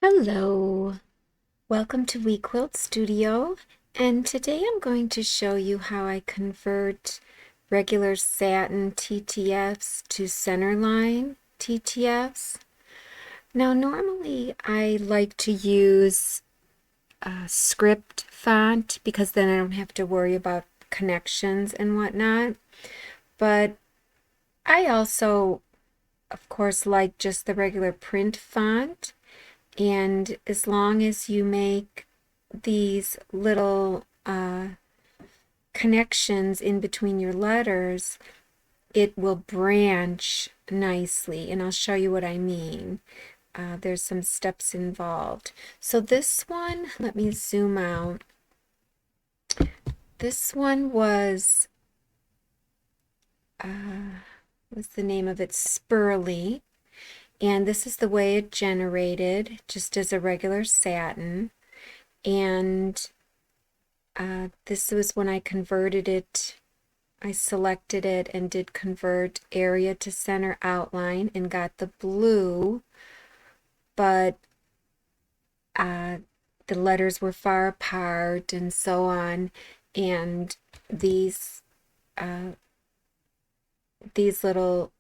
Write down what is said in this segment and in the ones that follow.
Hello, welcome to WeQuilt Studio, and today I'm going to show you how I convert regular satin TTFs to Centerline TTFs. Now normally I like to use a script font because then I don't have to worry about connections and whatnot, but I also of course like just the regular print font. And as long as you make these little connections in between your letters, it will branch nicely. And I'll show you what I mean. There's some steps involved. So this one, let me zoom out. This one what's the name of it? Spurly. And this is the way it generated, just as a regular satin. And this was when I converted it. I selected it and did convert area to center outline and got the blue, but the letters were far apart and so on. And these little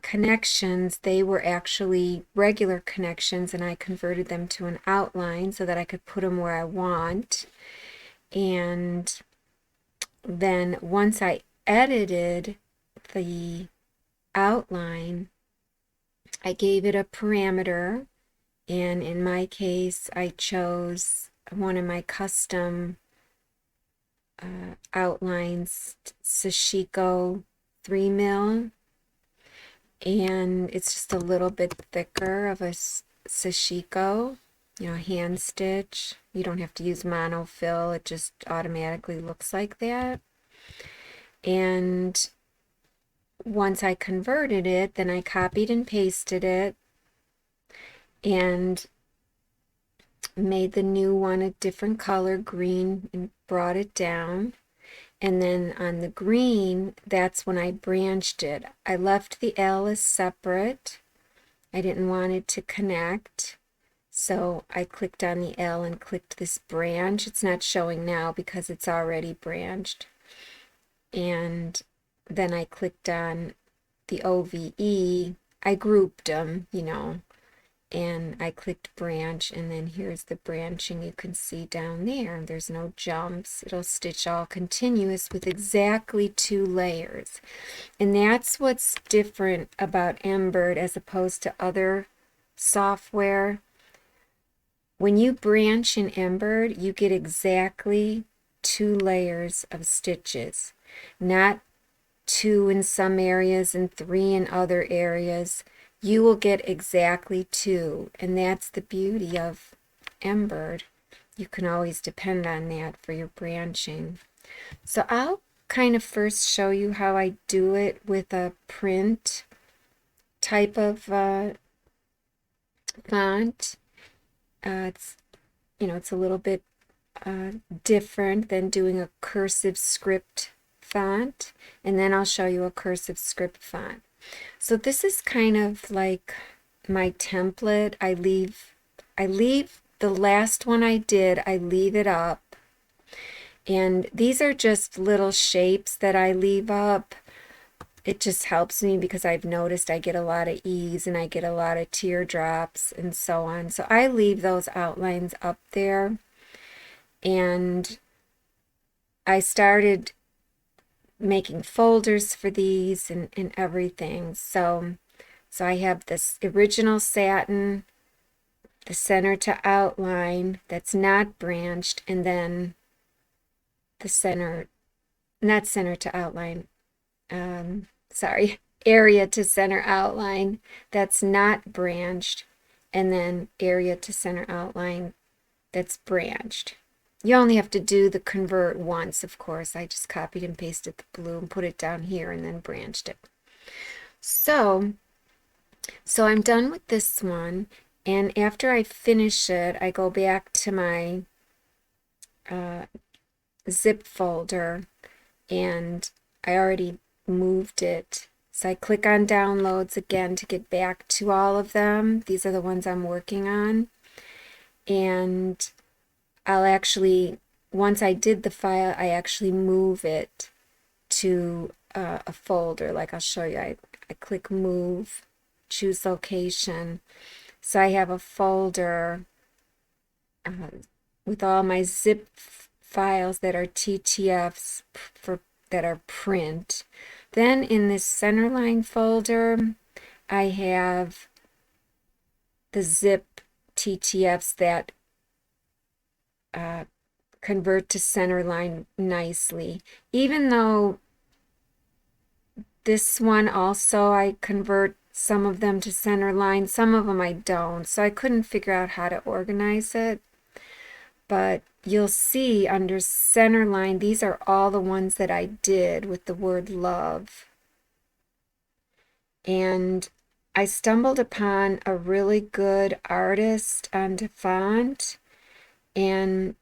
connections, they were actually regular connections, and I converted them to an outline so that I could put them where I want. And then once I edited the outline, I gave it a parameter, and in my case I chose one of my custom outlines, Sashiko 3 mil, and it's just a little bit thicker of a sashiko, hand stitch. You don't have to use monofill, it just automatically looks like that. And once I converted it, then I copied and pasted it and made the new one a different color, green, and brought it down. And then on the green, that's when I branched it. I left the L as separate. I didn't want it to connect. So I clicked on the L and clicked this branch. It's not showing now because it's already branched. And then I clicked on the OVE. I grouped them, and I clicked branch, and then here's the branching you can see down there. There's no jumps. It'll stitch all continuous with exactly 2 layers. And that's what's different about Embird as opposed to other software. When you branch in Embird, you get exactly 2 layers of stitches, not 2 in some areas and 3 in other areas. You will get exactly 2, and that's the beauty of Embird. You can always depend on that for your branching. So I'll kind of first show you how I do it with a print type of font. It's a little bit different than doing a cursive script font, and then I'll show you a cursive script font. So this is kind of like my template. I leave the last one I did, I leave it up. And these are just little shapes that I leave up. It just helps me because I've noticed I get a lot of E's and I get a lot of teardrops and so on. So I leave those outlines up there. And I started making folders for these and everything. So I have this original satin, the center to outline that's not branched, and then the center, not center to outline, area to center outline that's not branched, and then area to center outline that's branched. You only have to do the convert once, of course. I just copied and pasted the blue and put it down here and then branched it. So I'm done with this one. And after I finish it, I go back to my zip folder, and I already moved it. So I click on downloads again to get back to all of them. These are the ones I'm working on. and I'll actually, once I did the file, I actually move it to a folder. Like I'll show you, I click move, choose location. So I have a folder with all my zip files that are TTFs for that are print. Then in this Centerline folder, I have the zip TTFs that convert to Centerline nicely. Even though this one also I convert some of them to Centerline, some of them I don't. So I couldn't figure out how to organize it. But you'll see under Centerline, these are all the ones that I did with the word love. And I stumbled upon a really good artist on DeFont, and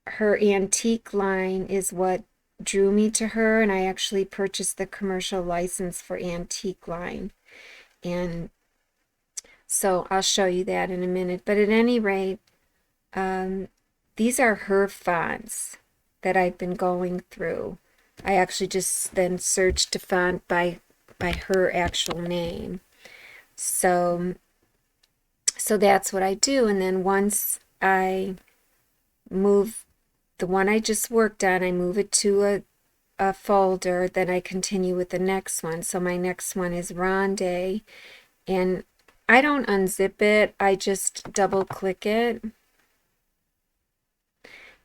her antique line is what drew me to her, and I actually purchased the commercial license for antique line. And so I'll show you that in a minute. But at any rate, these are her fonts that I've been going through. I actually just then searched a font by her actual name. So that's what I do. And then once I move the one I just worked on, I move it to a folder, then I continue with the next one. So my next one is Ronde, and I don't unzip it, I just double click it.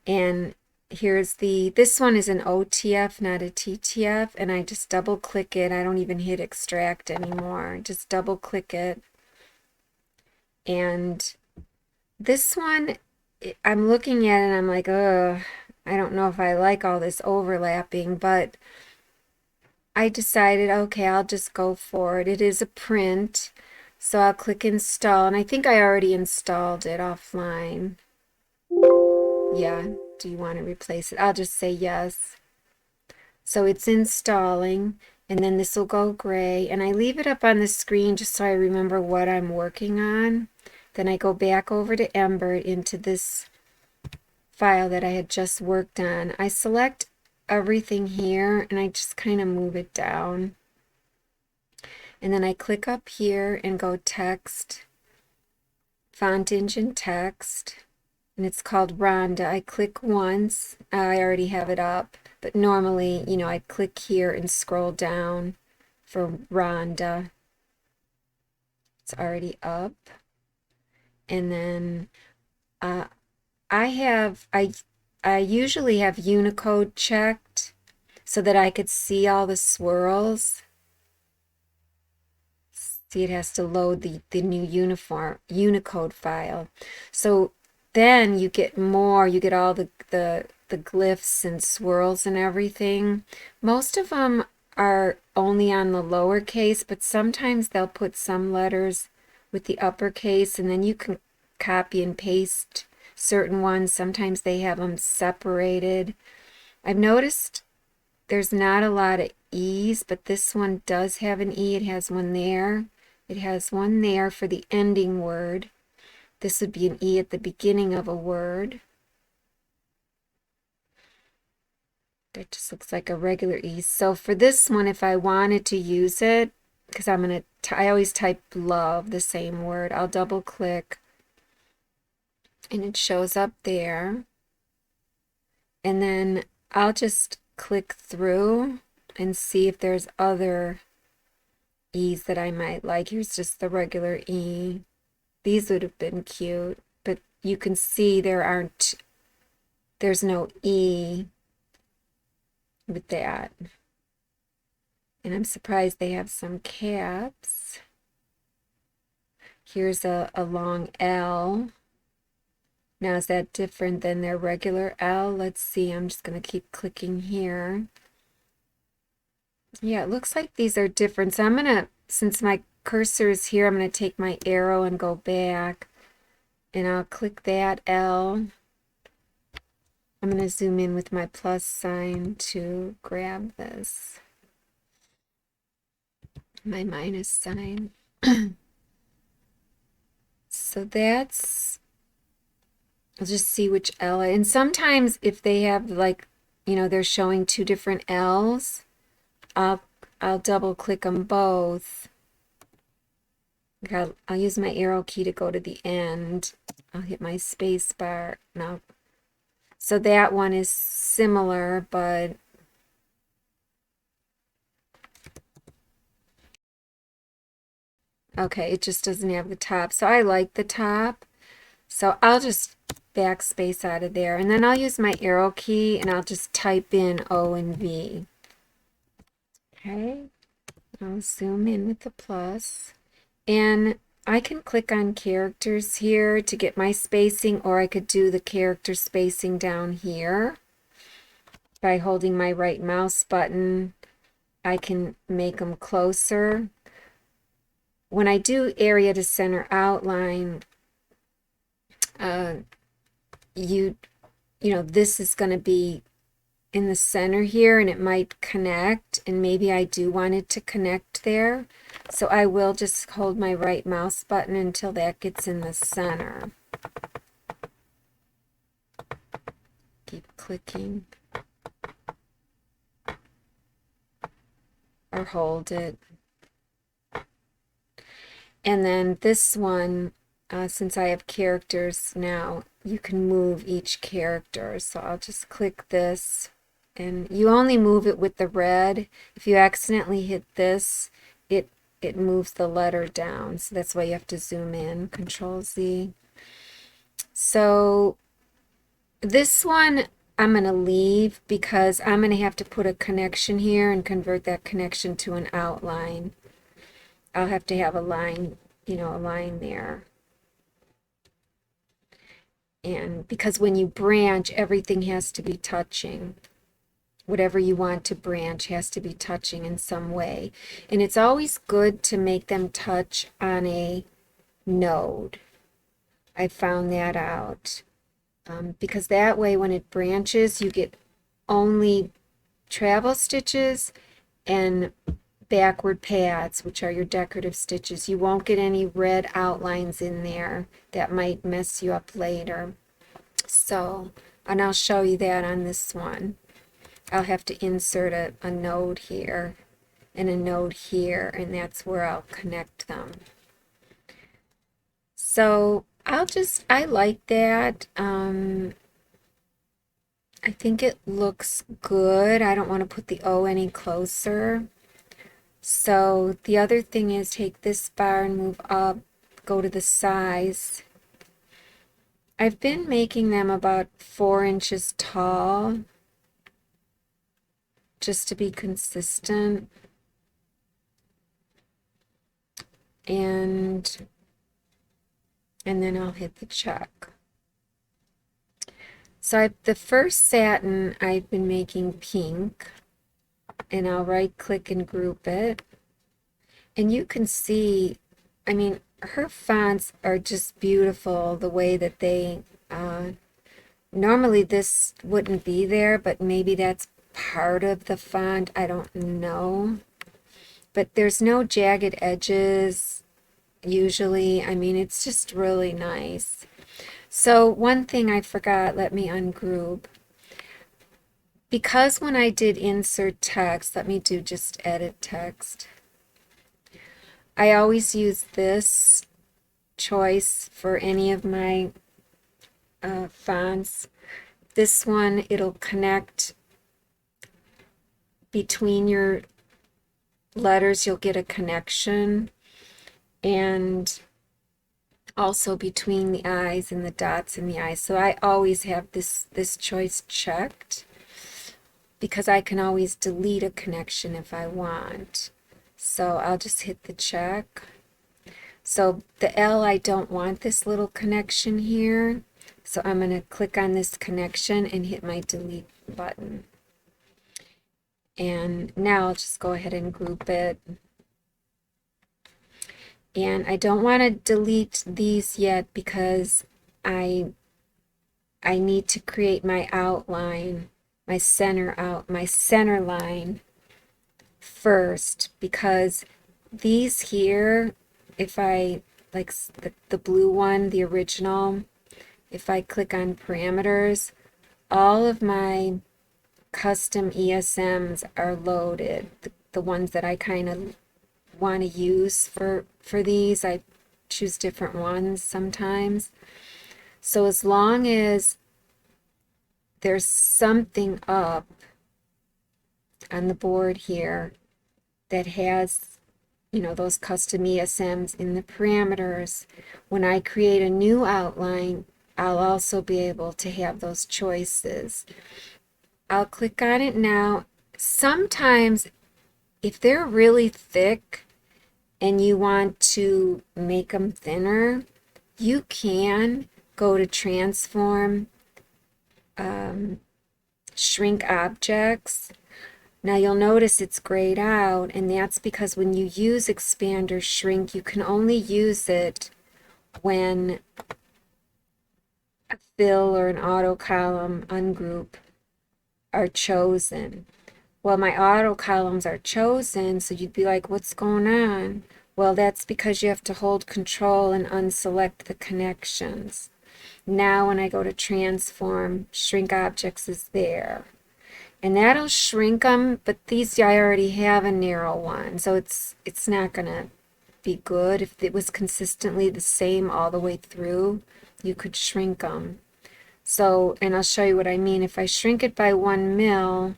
And here's this one is an OTF, not a TTF, and I just double click it. I don't even hit extract anymore. Just double click it. And this one, I'm looking at it and I'm like, ugh, I don't know if I like all this overlapping, but I decided, okay, I'll just go for it. It is a print, so I'll click install, and I think I already installed it offline. Yeah, do you want to replace it? I'll just say yes. So it's installing, and then this will go gray, and I leave it up on the screen just so I remember what I'm working on. Then I go back over to Embird into this file that I had just worked on. I select everything here, and I just kind of move it down. And then I click up here and go text, font engine text, and it's called Rhonda. I click once, I already have it up, but normally, you know, I click here and scroll down for Rhonda. It's already up. And then I usually have Unicode checked so that I could see all the swirls. See, it has to load the new Unicode file. So then you get more, you get all the glyphs and swirls and everything. Most of them are only on the lowercase, but sometimes they'll put some letters with the uppercase, and then you can copy and paste certain ones. Sometimes they have them separated. I've noticed there's not a lot of E's, but this one does have an E. It has one there. It has one there for the ending word. This would be an E at the beginning of a word. That just looks like a regular E. So for this one, if I wanted to use it, because I always type love, the same word, I'll double click and it shows up there. And then I'll just click through and see if there's other E's that I might like. Here's just the regular E. These would have been cute, but you can see there's no E with that. And I'm surprised they have some caps. Here's a long L. Now, is that different than their regular L? Let's see. I'm just going to keep clicking here. Yeah, it looks like these are different. So I'm going to, since my cursor is here, I'm going to take my arrow and go back. And I'll click that L. I'm going to zoom in with my plus sign to grab this. My minus sign. So that's, I'll just see which L. And sometimes if they have like, you know, they're showing two different L's, I'll double click them both. I'll use my arrow key to go to the end. I'll hit my space bar now. So that one is similar, but okay, it just doesn't have the top. So I like the top. So I'll just backspace out of there. And then I'll use my arrow key and I'll just type in O and V. Okay, I'll zoom in with the plus. And I can click on characters here to get my spacing, or I could do the character spacing down here. By holding my right mouse button, I can make them closer. When I do area to center outline, you know, this is going to be in the center here and it might connect, and maybe I do want it to connect there. So I will just hold my right mouse button until that gets in the center. Keep clicking. Or hold it. And then this one, since I have characters now, you can move each character. So I'll just click this, and you only move it with the red. If you accidentally hit this, it moves the letter down. So that's why you have to zoom in, Control Z. So this one I'm going to leave because I'm going to have to put a connection here and convert that connection to an outline. I'll have to have a line, you know, a line there. And because when you branch, everything has to be touching. Whatever you want to branch has to be touching in some way. And it's always good to make them touch on a node. I found that out. Because that way when it branches, you get only travel stitches and backward pads, which are your decorative stitches. You won't get any red outlines in there that might mess you up later. So, and I'll show you that on this one. I'll have to insert a node here and a node here, and that's where I'll connect them. So I like that. I think it looks good. I don't want to put the O any closer. So the other thing is take this bar and move up, go to the size. I've been making them about 4 inches tall, just to be consistent. And then I'll hit the check. So the first satin I've been making pink, and I'll right click and group it. And you can see, I mean, her fonts are just beautiful the way that they, normally this wouldn't be there, but maybe that's part of the font, I don't know. But there's no jagged edges usually. I mean, it's just really nice. So one thing I forgot, let me ungroup. Because when I did insert text, let me do just edit text. I always use this choice for any of my fonts. This one, it'll connect between your letters, you'll get a connection, and also between the eyes and the dots in the eyes. So I always have this choice checked because I can always delete a connection if I want. So I'll just hit the check. So the L, I don't want this little connection here. So I'm going to click on this connection and hit my delete button. And now I'll just go ahead and group it. And I don't want to delete these yet because I need to create my outline, my center line first, because these here, if I like the blue one, the original, if I click on parameters, all of my custom ESMs are loaded. The ones that I kind of want to use for these, I choose different ones sometimes. So as long as there's something up on the board here that has, you know, those custom ESMs in the parameters, when I create a new outline, I'll also be able to have those choices. I'll click on it now. Sometimes if they're really thick and you want to make them thinner, you can go to transform, shrink objects. Now you'll notice it's grayed out, and that's because when you use expand or shrink, you can only use it when a fill or an auto column ungroup are chosen. Well, my auto columns are chosen, so you'd be like, what's going on? Well, that's because you have to hold control and unselect the connections. Now when I go to transform, shrink objects is there. And that'll shrink them, but these I already have a narrow one, so it's not going to be good. If it was consistently the same all the way through, you could shrink them. So, and I'll show you what I mean. If I shrink it by 1 mil,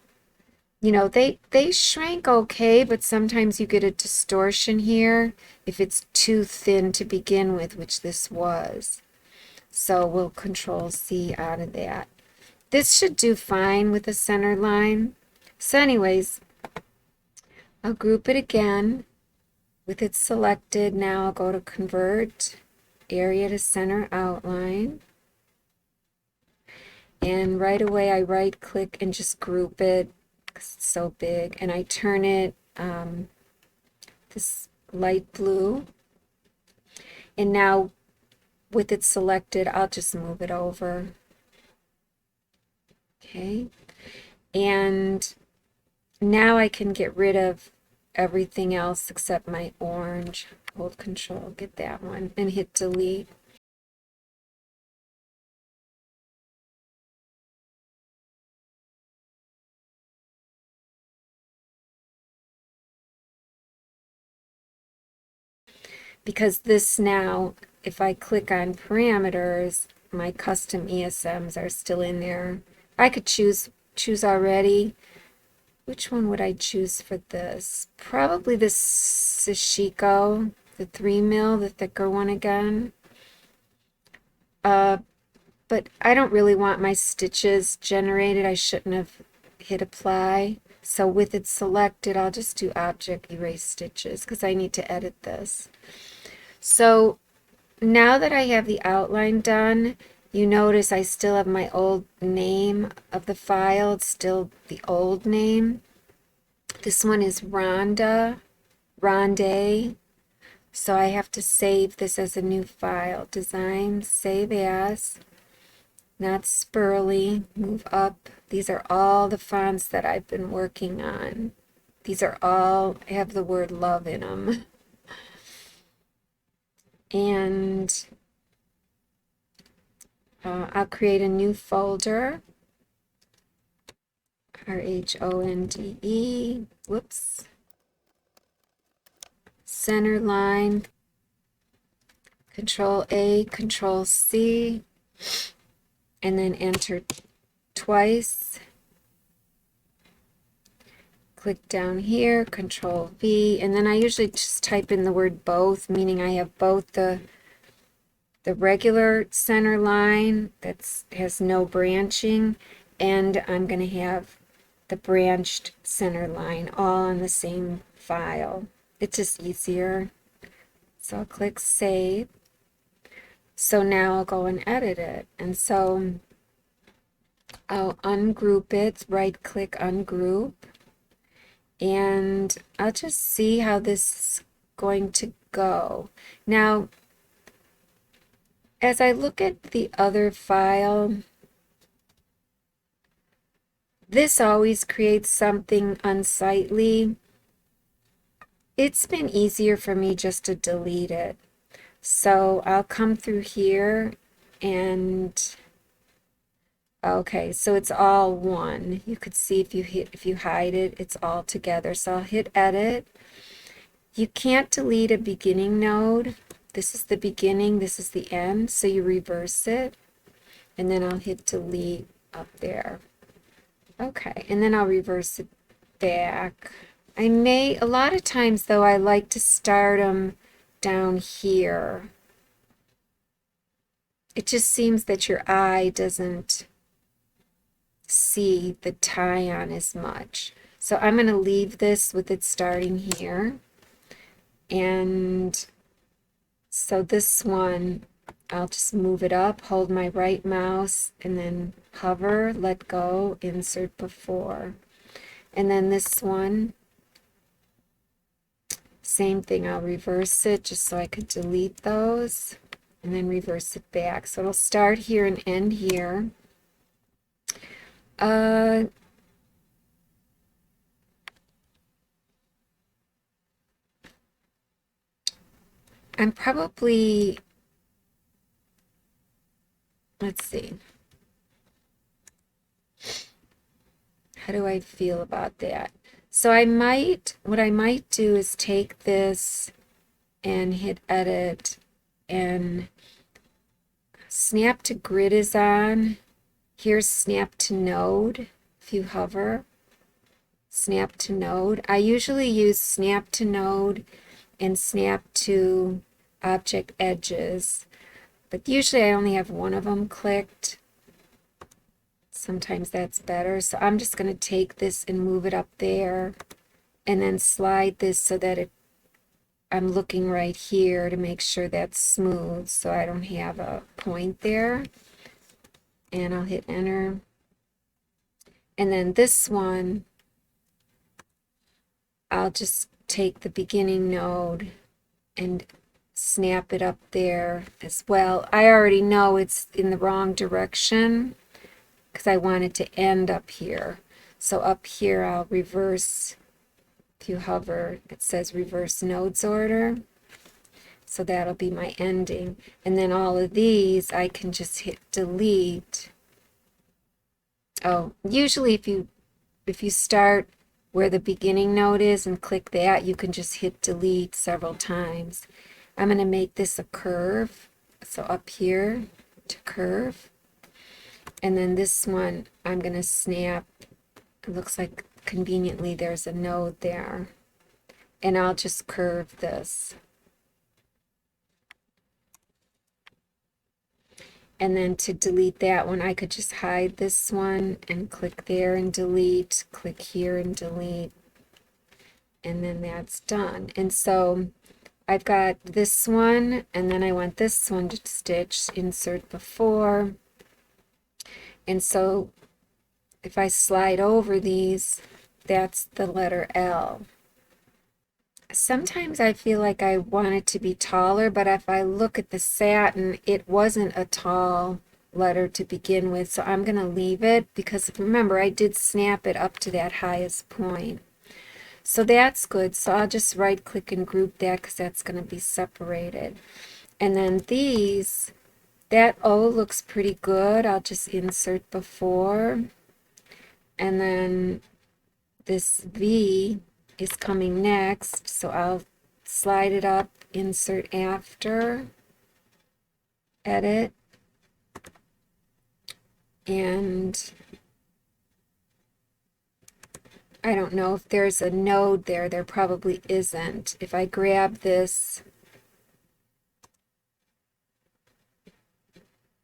you know, they shrink okay, but sometimes you get a distortion here if it's too thin to begin with, which this was. So we'll Control C out of that. This should do fine with the center line. So anyways, I'll group it again with it selected. Now I'll go to Convert Area to Center Outline. And right away I right click and just group it because it's so big. And I turn it this light blue. And now with it selected, I'll just move it over. Okay, and now I can get rid of everything else except my orange. Hold Control, get that one, and hit delete. Because this now, if I click on parameters, my custom ESMs are still in there. I could choose already. Which one would I choose for this? Probably this Sashiko, the 3 mil, the thicker one again. But I don't really want my stitches generated. I shouldn't have hit apply. So with it selected, I'll just do object erase stitches because I need to edit this. So now that I have the outline done, you notice I still have my old name of the file. It's still the old name. This one is Ronde. So I have to save this as a new file. Design, save as, not Spirly, move up. These are all the fonts that I've been working on. These are all, have the word love in them. And I'll create a new folder. RHONDE, whoops. Centerline, Control A, Control C, and then enter twice. Click down here, Control V, and then I usually just type in the word both, meaning I have both the regular center line that has no branching, and I'm going to have the branched center line all on the same file. It's just easier. So I'll click Save. So now I'll go and edit it. And so I'll ungroup it, right click ungroup, and I'll just see how this is going to go. Now, as I look at the other file, this always creates something unsightly. It's been easier for me just to delete it. So I'll come through here and okay, so it's all one. You could see if you hide it, it's all together. So I'll hit edit. You can't delete a beginning node. This is the beginning, this is the end, so you reverse it. And then I'll hit delete up there. Okay, and then I'll reverse it back. A lot of times though, I like to start them down here. It just seems that your eye doesn't see the tie on as much. So I'm going to leave this with it starting here. And so this one, I'll just move it up, hold my right mouse, and then hover, let go, insert before. And then this one, same thing, I'll reverse it just so I could delete those, and then reverse it back. So it'll start here and end here. I'm probably, let's see. How do I feel about that? So what I might do is take this and hit edit, and snap to grid is on. Here's snap to node. If you hover, snap to node. I usually use snap to node and snap to object edges, but usually I only have one of them clicked. Sometimes that's better. So I'm just going to take this and move it up there and then slide this so that I'm looking right here to make sure that's smooth so I don't have a point there. And I'll hit enter. And then this one, I'll just take the beginning node and snap it up there as well. I already know it's in the wrong direction because I want it to end up here. So up here I'll reverse. If you hover, it says reverse nodes order. So that'll be my ending. And then all of these I can just hit delete. Oh, usually if you start where the beginning node is and click that, you can just hit delete several times. I'm going to make this a curve. So up here to curve. And then this one, I'm going to snap. It looks like conveniently there's a node there. And I'll just curve this. And then to delete that one, I could just hide this one and click there and delete, click here and delete. And then that's done. And so I've got this one, and then I want this one to stitch, insert before. And so if I slide over these, that's the letter L. Sometimes I feel like I want it to be taller, but if I look at the satin, it wasn't a tall letter to begin with, so I'm going to leave it because remember, I did snap it up to that highest point. So that's good. So I'll just right click and group that because that's going to be separated. And then these, that O looks pretty good. I'll just insert before. And then this V is coming next. So I'll slide it up, insert after, edit. And I don't know if there's a node there. There probably isn't. If I grab this,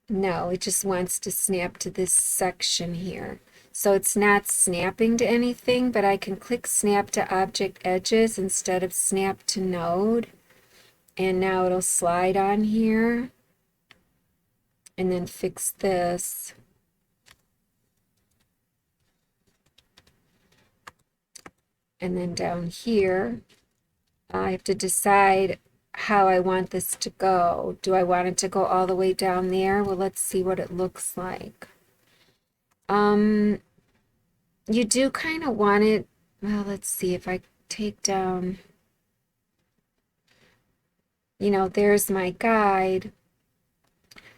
no, it just wants to snap to this section here. So it's not snapping to anything, but I can click snap to object edges instead of snap to node. And now it'll slide on here. And then fix this. And then down here, I have to decide how I want this to go. Do I want it to go all the way down there? Well, let's see what it looks like. You do kind of want it, well, let's see if I take down, there's my guide.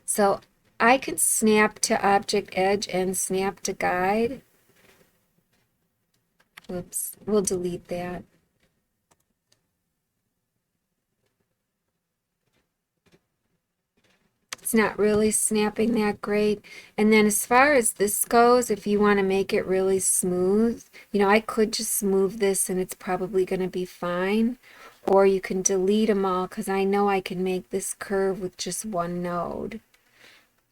So I can snap to object edge and snap to guide. Whoops, we'll delete that. It's not really snapping that great. And then as far as this goes, if you want to make it really smooth, I could just move this and it's probably going to be fine. Or you can delete them all because I know I can make this curve with just one node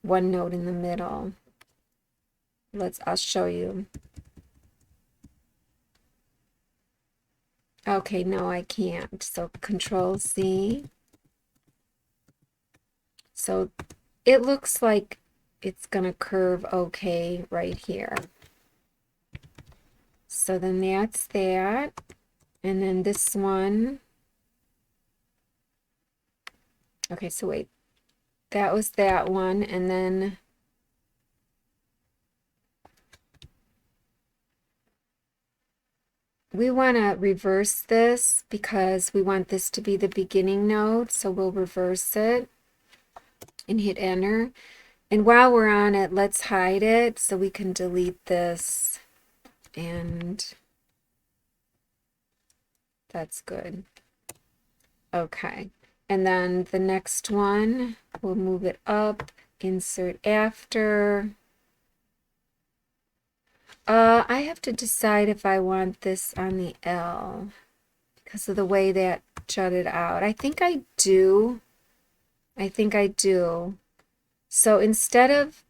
in the middle. I'll show you. Okay, no, I can't. So Control C. So it looks like it's going to curve okay right here. So then that's that. And then this one. Okay, so wait. That was that one. And then we want to reverse this because we want this to be the beginning node. So we'll reverse it and hit enter. And while we're on it, let's hide it so we can delete this. And that's good. Okay. And then the next one, we'll move it up, insert after. I have to decide if I want this on the L because of the way that jutted out. I think I do. So instead of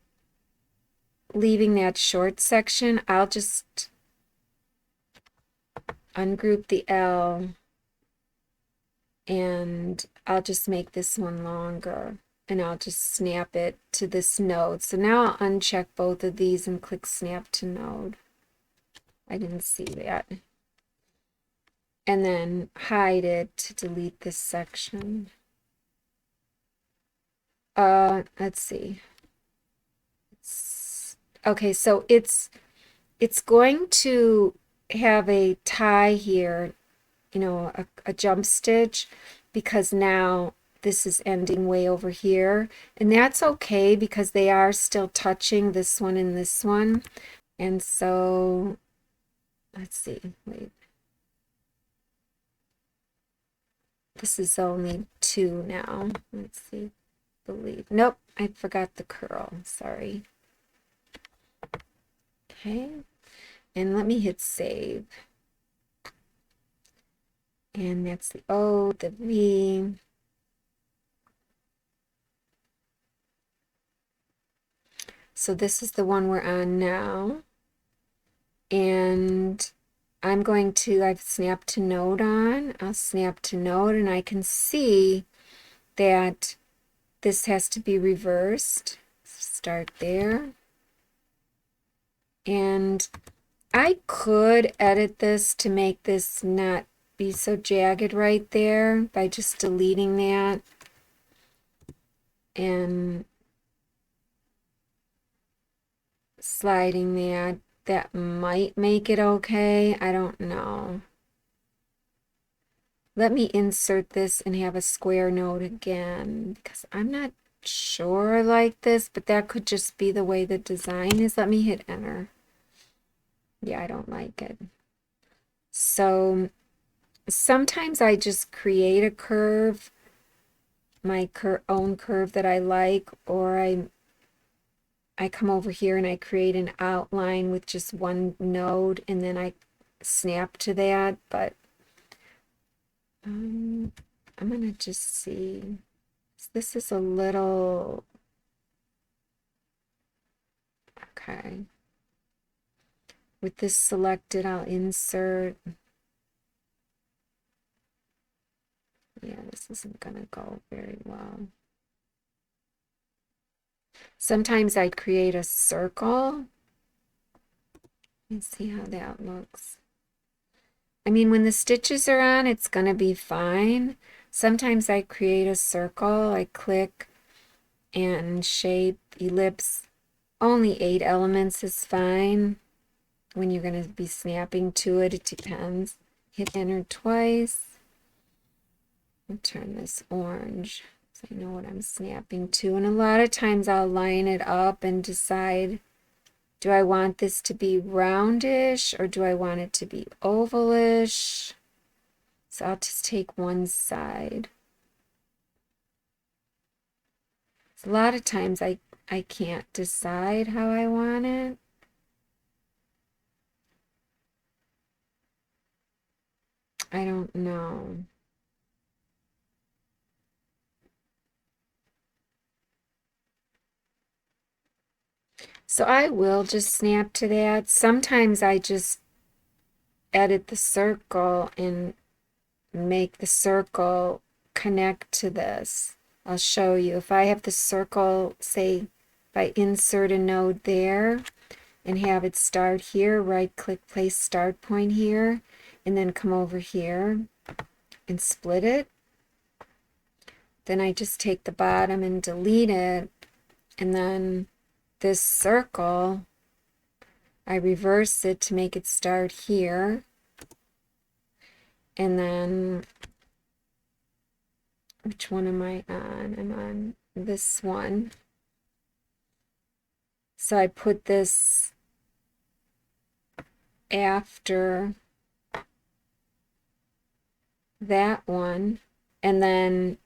leaving that short section, I'll just ungroup the L and I'll just make this one longer and I'll just snap it to this node. So now I'll uncheck both of these and click snap to node. I didn't see that. And then hide it to delete this section. Let's see. Okay, so it's going to have a tie here, a jump stitch, because now this is ending way over here. And that's okay because they are still touching this one and this one. And so, let's see, wait. This is only 2 now. Let's see, nope, I forgot the curl, sorry. Okay, and let me hit save. And that's the O, the V. So this is the one we're on now. And I've snapped to node on. I'll snap to node and I can see that this has to be reversed. Start there. And I could edit this to make this not be so jagged right there by just deleting that and sliding that. That might make it okay. I don't know. Let me insert this and have a square node again because I'm not sure I like this, but that could just be the way the design is. Let me hit enter. Yeah, I don't like it. So sometimes I just create a curve, my own curve that I like, or I come over here and I create an outline with just one node and then I snap to that, but I'm gonna just see. This is a little, okay. With this selected, I'll insert. Yeah, this isn't gonna go very well. Sometimes I create a circle. Let's see how that looks. I mean, when the stitches are on, it's gonna be fine. Sometimes I create a circle, I click and shape, ellipse. Only 8 elements is fine. When you're going to be snapping to it, it depends. Hit enter twice. I'll turn this orange so I know what I'm snapping to. And a lot of times I'll line it up and decide, do I want this to be roundish or do I want it to be ovalish? So I'll just take one side. So a lot of times I can't decide how I want it. I don't know. So I will just snap to that. Sometimes I just edit the circle and make the circle connect to this. I'll show you. If I have the circle, say, if I insert a node there and have it start here, right click, place start point here, and then come over here and split it. Then I just take the bottom and delete it, and then this circle, I reverse it to make it start here, and then which one am I on? I'm on this one. So I put this after that one, and then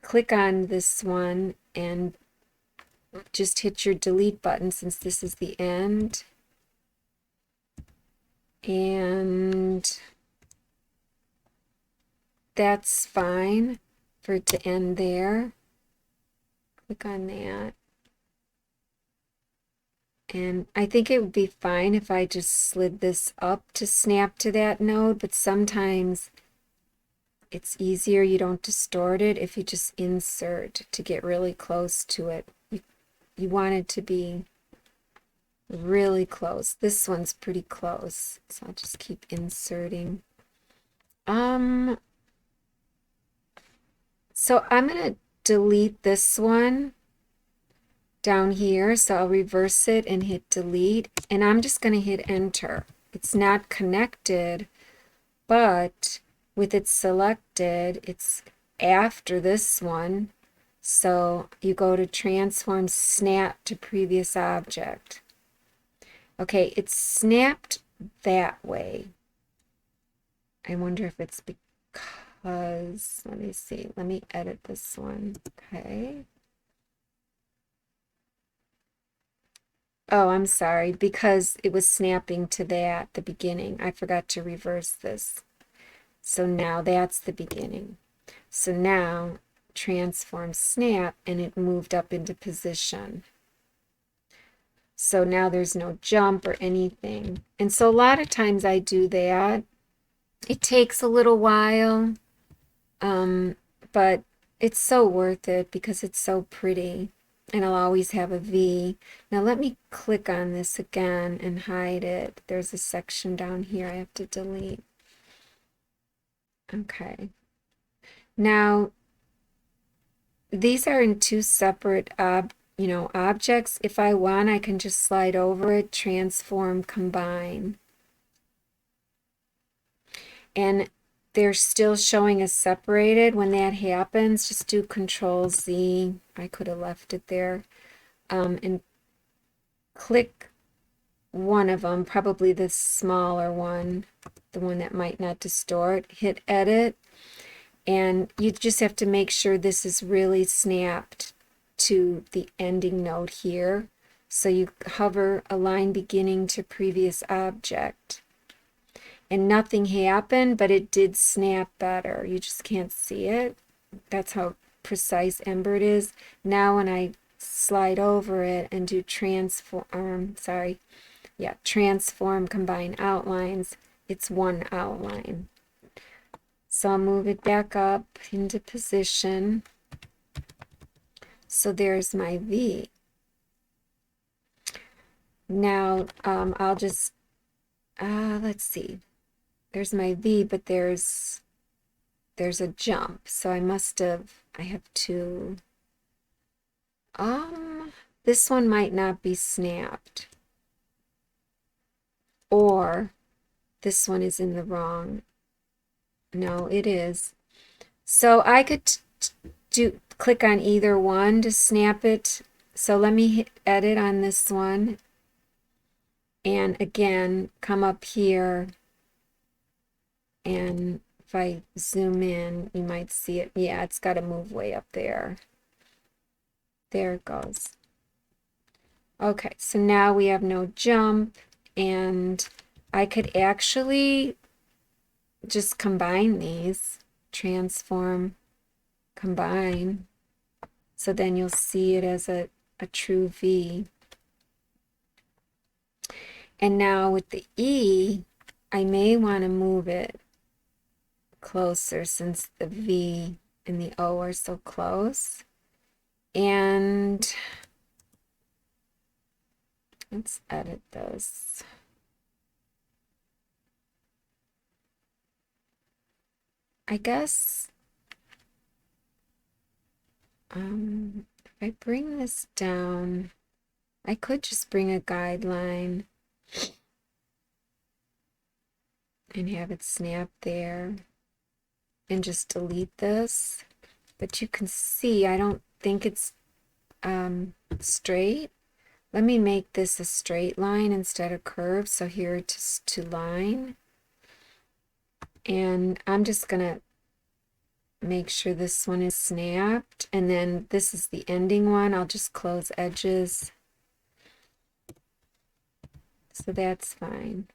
click on this one and just hit your delete button since this is the end. And that's fine for it to end there. Click on that. And I think it would be fine if I just slid this up to snap to that node, but sometimes it's easier, you don't distort it, if you just insert to get really close to it. You want it to be really close. This one's pretty close, so I'll just keep inserting. So I'm going to delete this one down here, so I'll reverse it and hit delete, and I'm just going to hit enter. It's not connected, but with it selected, it's after this one, so you go to transform snap to previous object. Okay, it's snapped that way. I wonder if it's because, let me see, let me edit this one. Okay. Oh, I'm sorry, because it was snapping to that at the beginning. I forgot to reverse this. So now that's the beginning. So now transform snap, and it moved up into position. So now there's no jump or anything. And so a lot of times I do that. It takes a little while, but it's so worth it because it's so pretty. And I'll always have a V. Now let me click on this again and hide it. There's a section down here I have to delete. Okay. Now, these are in two separate objects. If I want, I can just slide over it, transform, combine. And they're still showing as separated. When that happens, just do Control Z. I could have left it there. And click one of them, probably the smaller one, the one that might not distort. Hit Edit. And you just have to make sure this is really snapped to the ending node here. So you hover align beginning to previous object. And nothing happened, but it did snap better. You just can't see it. That's how precise Embird is. Now when I slide over it and do transform, combine outlines, it's one outline. So I'll move it back up into position. So there's my V. Now I'll just, let's see. There's my V, but there's a jump. So I have to, this one might not be snapped. Or this one is in the wrong. No, it is. So I could click on either one to snap it. So let me hit edit on this one. And again, come up here. And if I zoom in, you might see it. Yeah, it's got to move way up there. There it goes. Okay, so now we have no jump, and I could actually just combine these, transform, combine. So then you'll see it as a true V. And now with the E, I may want to move it closer since the V and the O are so close. And let's edit this. I guess if I bring this down, I could just bring a guideline and have it snap there and just delete this. But you can see I don't think it's straight. Let me make this a straight line instead of curve. So here it's to line. And I'm just going to make sure this one is snapped. And then this is the ending one. I'll just close edges. So that's fine.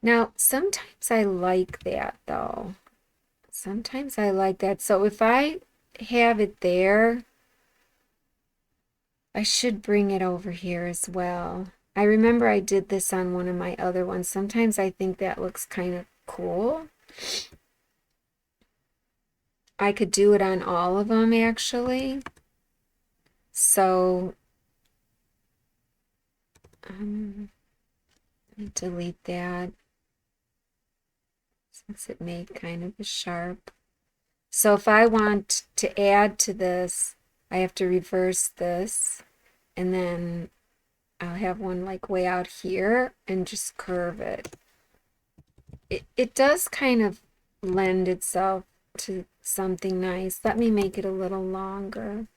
Now, sometimes I like that though. Sometimes I like that. So if I have it there, I should bring it over here as well. I remember I did this on one of my other ones. Sometimes I think that looks kind of cool. I could do it on all of them actually. So delete that since it made kind of a sharp. So if I want to add to this, I have to reverse this, and then I'll have one like way out here and just curve it. It does kind of lend itself to something nice. Let me make it a little longer.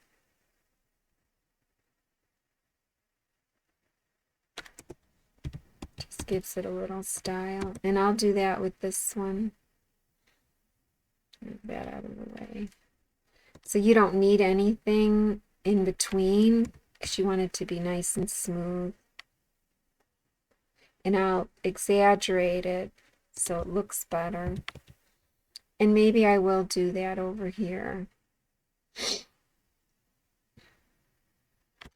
Just gives it a little style. And I'll do that with this one. Move that out of the way. So you don't need anything in between because you want it to be nice and smooth. And I'll exaggerate it so it looks better. And maybe I will do that over here.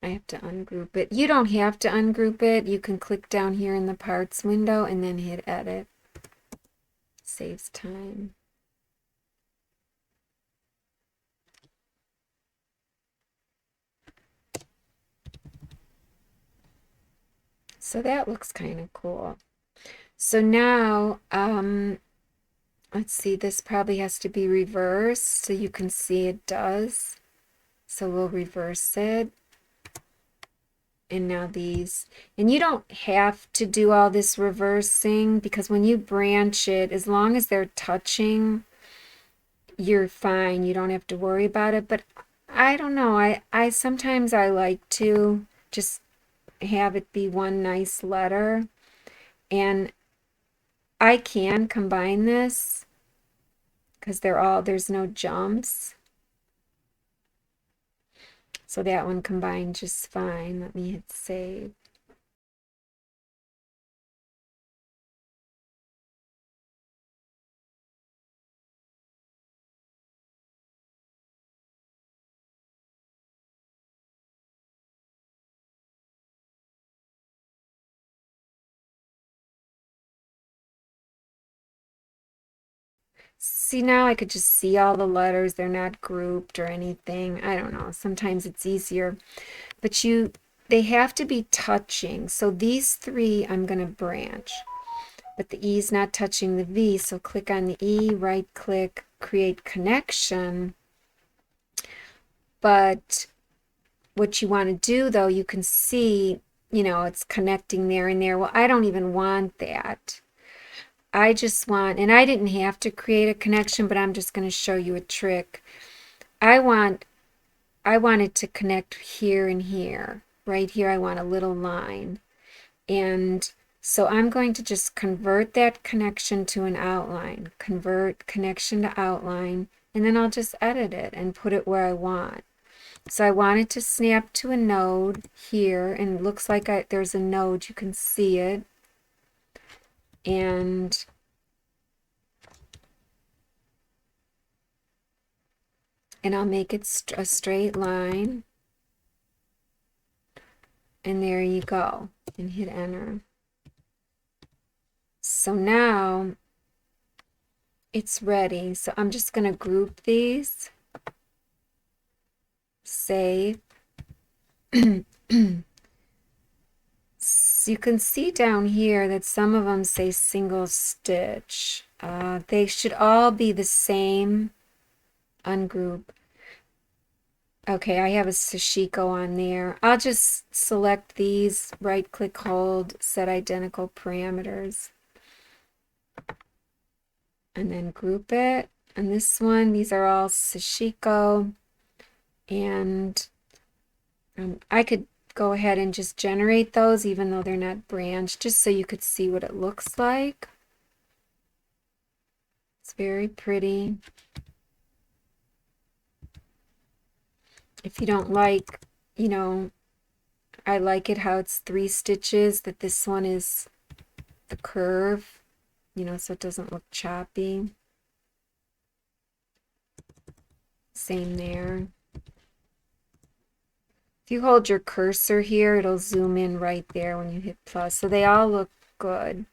I have to ungroup it. You don't have to ungroup it. You can click down here in the parts window and then hit edit. Saves time. So that looks kind of cool. So now, let's see, this probably has to be reversed so you can see it does. So we'll reverse it. And now these, and you don't have to do all this reversing because when you branch it, as long as they're touching, you're fine. You don't have to worry about it. But I don't know. I sometimes I like to just have it be one nice letter. And I can combine this because there's no jumps. So that one combined just fine. Let me hit save. See, now I could just see all the letters. They're not grouped or anything. I don't know. Sometimes it's easier. But they have to be touching. So these three I'm going to branch. But the E is not touching the V. So click on the E, right click, create connection. But what you want to do though, you can see, it's connecting there and there. Well, I don't even want that. I just want, and I didn't have to create a connection, but I'm just going to show you a trick. I want it to connect here and here. Right here, I want a little line. And so I'm going to just convert that connection to an outline. Convert connection to outline. And then I'll just edit it and put it where I want. So I want it to snap to a node here. And it looks like there's a node. You can see it. And I'll make it a straight line. And there you go. And hit enter. So now it's ready. So I'm just going to group these. Save. So you can see down here that some of them say single stitch. They should all be the same. Ungroup. Okay, I have a sashiko on there. I'll just select these, right click, hold, set identical parameters. And then group it. And this one, these are all sashiko. And I could go ahead and just generate those even though they're not branched, just so you could see what it looks like. It's very pretty. If you don't like, you know, I like it how it's 3 stitches, that this one is the curve, you know, so it doesn't look choppy. Same there. If you hold your cursor here, it'll zoom in right there when you hit plus. So they all look good.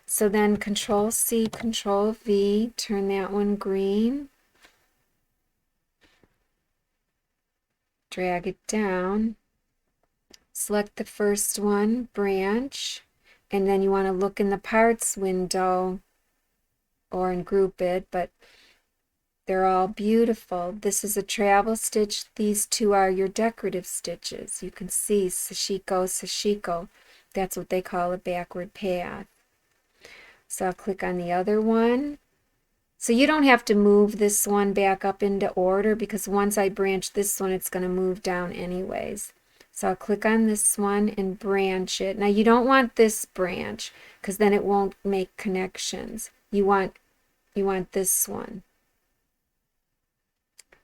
So then Control C, Control V, turn that one green. Drag it down. Select the first one, branch, and then you want to look in the parts window or in group it, but they're all beautiful. This is a travel stitch. These two are your decorative stitches. You can see sashiko, sashiko. That's what they call a backward path. So I'll click on the other one. So you don't have to move this one back up into order because once I branch this one, it's going to move down anyways. So I'll click on this one and branch it. Now you don't want this branch because then it won't make connections. You want this one.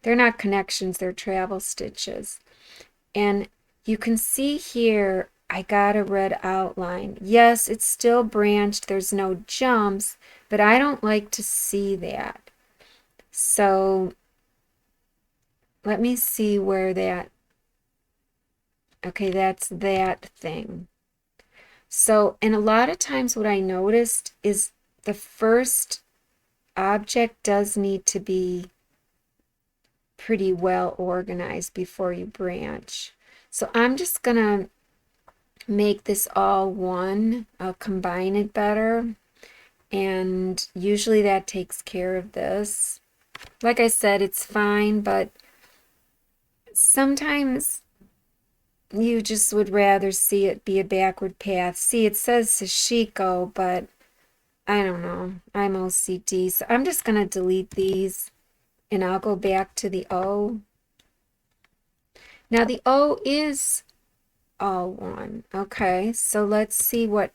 They're not connections, they're travel stitches. And you can see here, I got a red outline. Yes, it's still branched, there's no jumps, but I don't like to see that. So let me see where that, okay, that's that thing. So, and a lot of times what I noticed is the first object does need to be pretty well organized before you branch. So I'm just gonna make this all one. I'll combine it better, and usually that takes care of this. Like I said, it's fine, but sometimes you just would rather see it be a backward path. See, it says sashiko, but I don't know, I'm OCD, so I'm just gonna delete these and I'll go back to the O. Now the O is all one. Okay, so let's see what,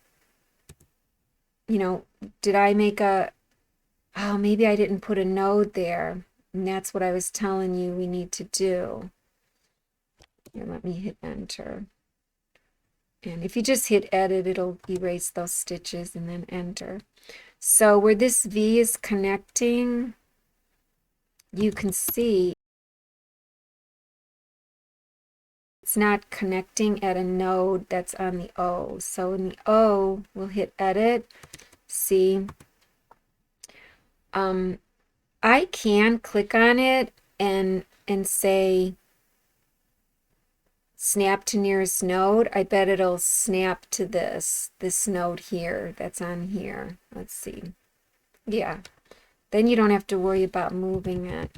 you know, did I make a, oh, maybe I didn't put a node there. And that's what I was telling you we need to do. Here, let me hit enter. And if you just hit edit, it'll erase those stitches and then enter. So where this V is connecting, you can see it's not connecting at a node that's on the O. So in the O, we'll hit edit. See, I can click on it and say snap to nearest node. I bet it'll snap to this node here that's on here. Let's see. Yeah, then you don't have to worry about moving it.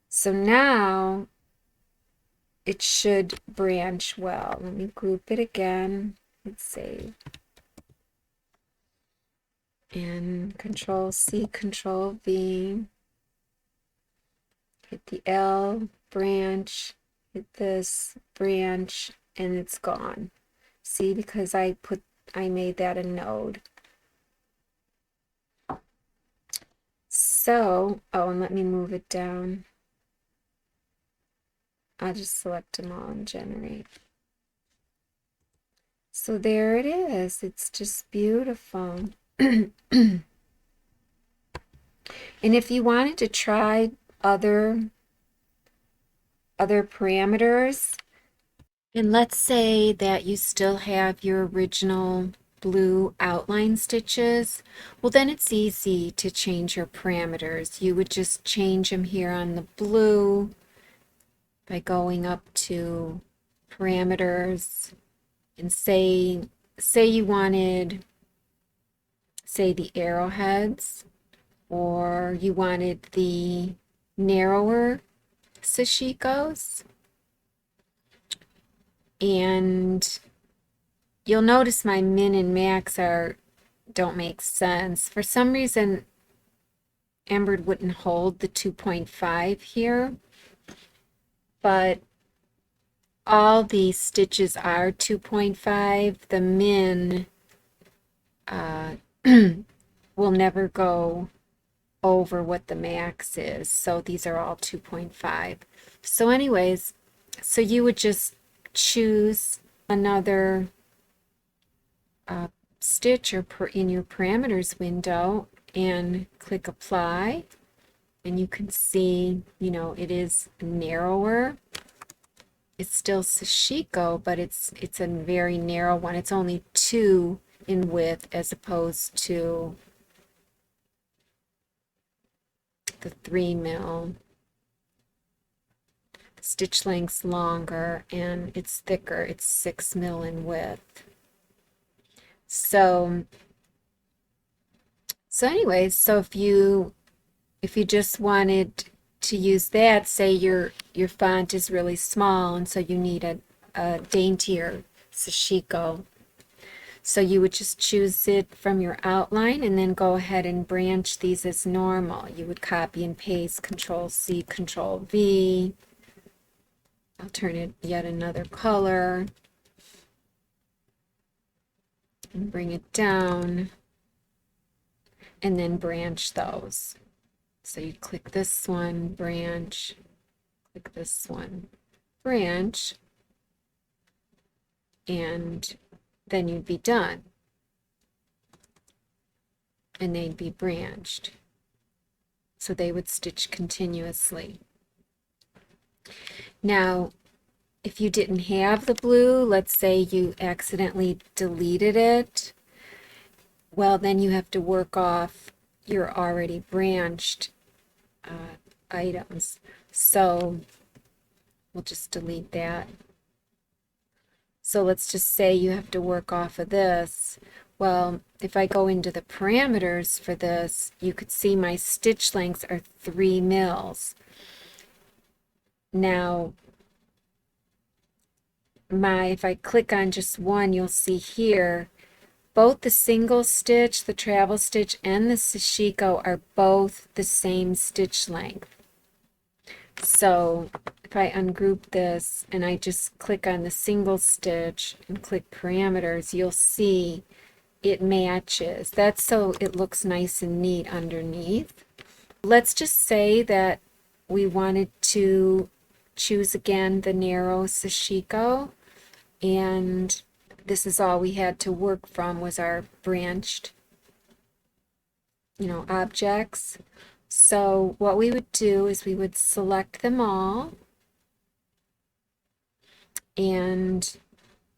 So now it should branch well. Let me group it again. Let's save. and Control C, Control V. Hit the L, branch, hit this, branch, and it's gone. See, because I made that a node. So, oh, and let me move it down. I'll just select them all and generate. So there it is. It's just beautiful. And if you wanted to try other parameters, and let's say that you still have your original blue outline stitches, well then it's easy to change your parameters. You would just change them here on the blue by going up to parameters and say you wanted, say, the arrowheads, or you wanted the narrower sashikos. And you'll notice my min and max don't make sense. For some reason, Embird wouldn't hold the 2.5 here, but all these stitches are 2.5. The min will never go over what the max is, so these are all 2.5. So anyways, so you would just choose another stitch or in your parameters window and click apply, and you can see, you know, it is narrower. It's still sashiko, but it's a very narrow one. It's only 2 in width as opposed to the 3 mil. Stitch length's longer and it's thicker. It's 6 mil in width. So anyways, so if you just wanted to use that, say your font is really small and so you need a daintier sashiko, so you would just choose it from your outline and then go ahead and branch these as normal. You would copy and paste, Control C, Control V. I'll turn it yet another color and bring it down and then branch those. So you click this one, branch, click this one, branch, and then you'd be done. And they'd be branched. So they would stitch continuously. Now, if you didn't have the blue, let's say you accidentally deleted it, well, then you have to work off your already branched items. So we'll just delete that. So let's just say you have to work off of this. Well, if I go into the parameters for this, you could see my stitch lengths are 3 mils. Now, if I click on just one, you'll see here, both the single stitch, the travel stitch, and the sashiko are both the same stitch length. So if I ungroup this and I just click on the single stitch and click parameters, you'll see it matches. That's so it looks nice and neat underneath. Let's just say that we wanted to choose again the narrow sashiko, and this is all we had to work from was our branched, you know, objects. So what we would do is we would select them all, and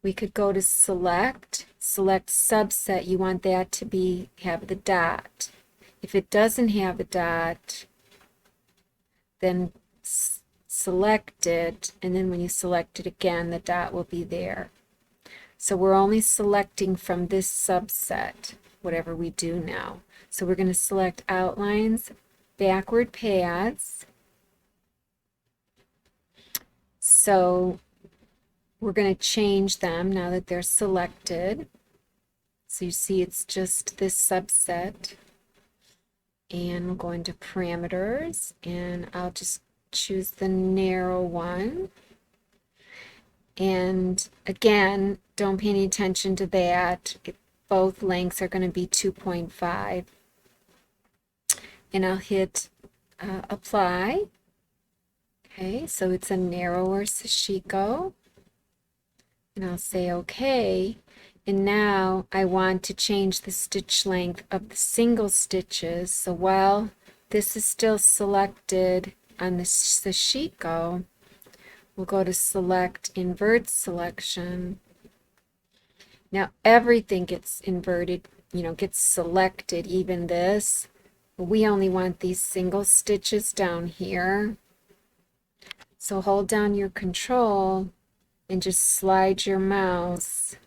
we could go to select subset. You want that to have the dot. If it doesn't have a dot, then select it, and then when you select it again, the dot will be there. So we're only selecting from this subset, whatever we do now. So we're going to select outlines, backward paths. So we're going to change them now that they're selected. So you see it's just this subset. And we'll go into parameters, and I'll just choose the narrow one. And again, don't pay any attention to that. Both lengths are going to be 2.5. And I'll hit apply. Okay, so it's a narrower sashiko. And I'll say okay. And now I want to change the stitch length of the single stitches. So while this is still selected on the sashiko, we'll go to select invert selection. Now everything gets inverted, gets selected, even this. We only want these single stitches down here. So hold down your control and just slide your mouse.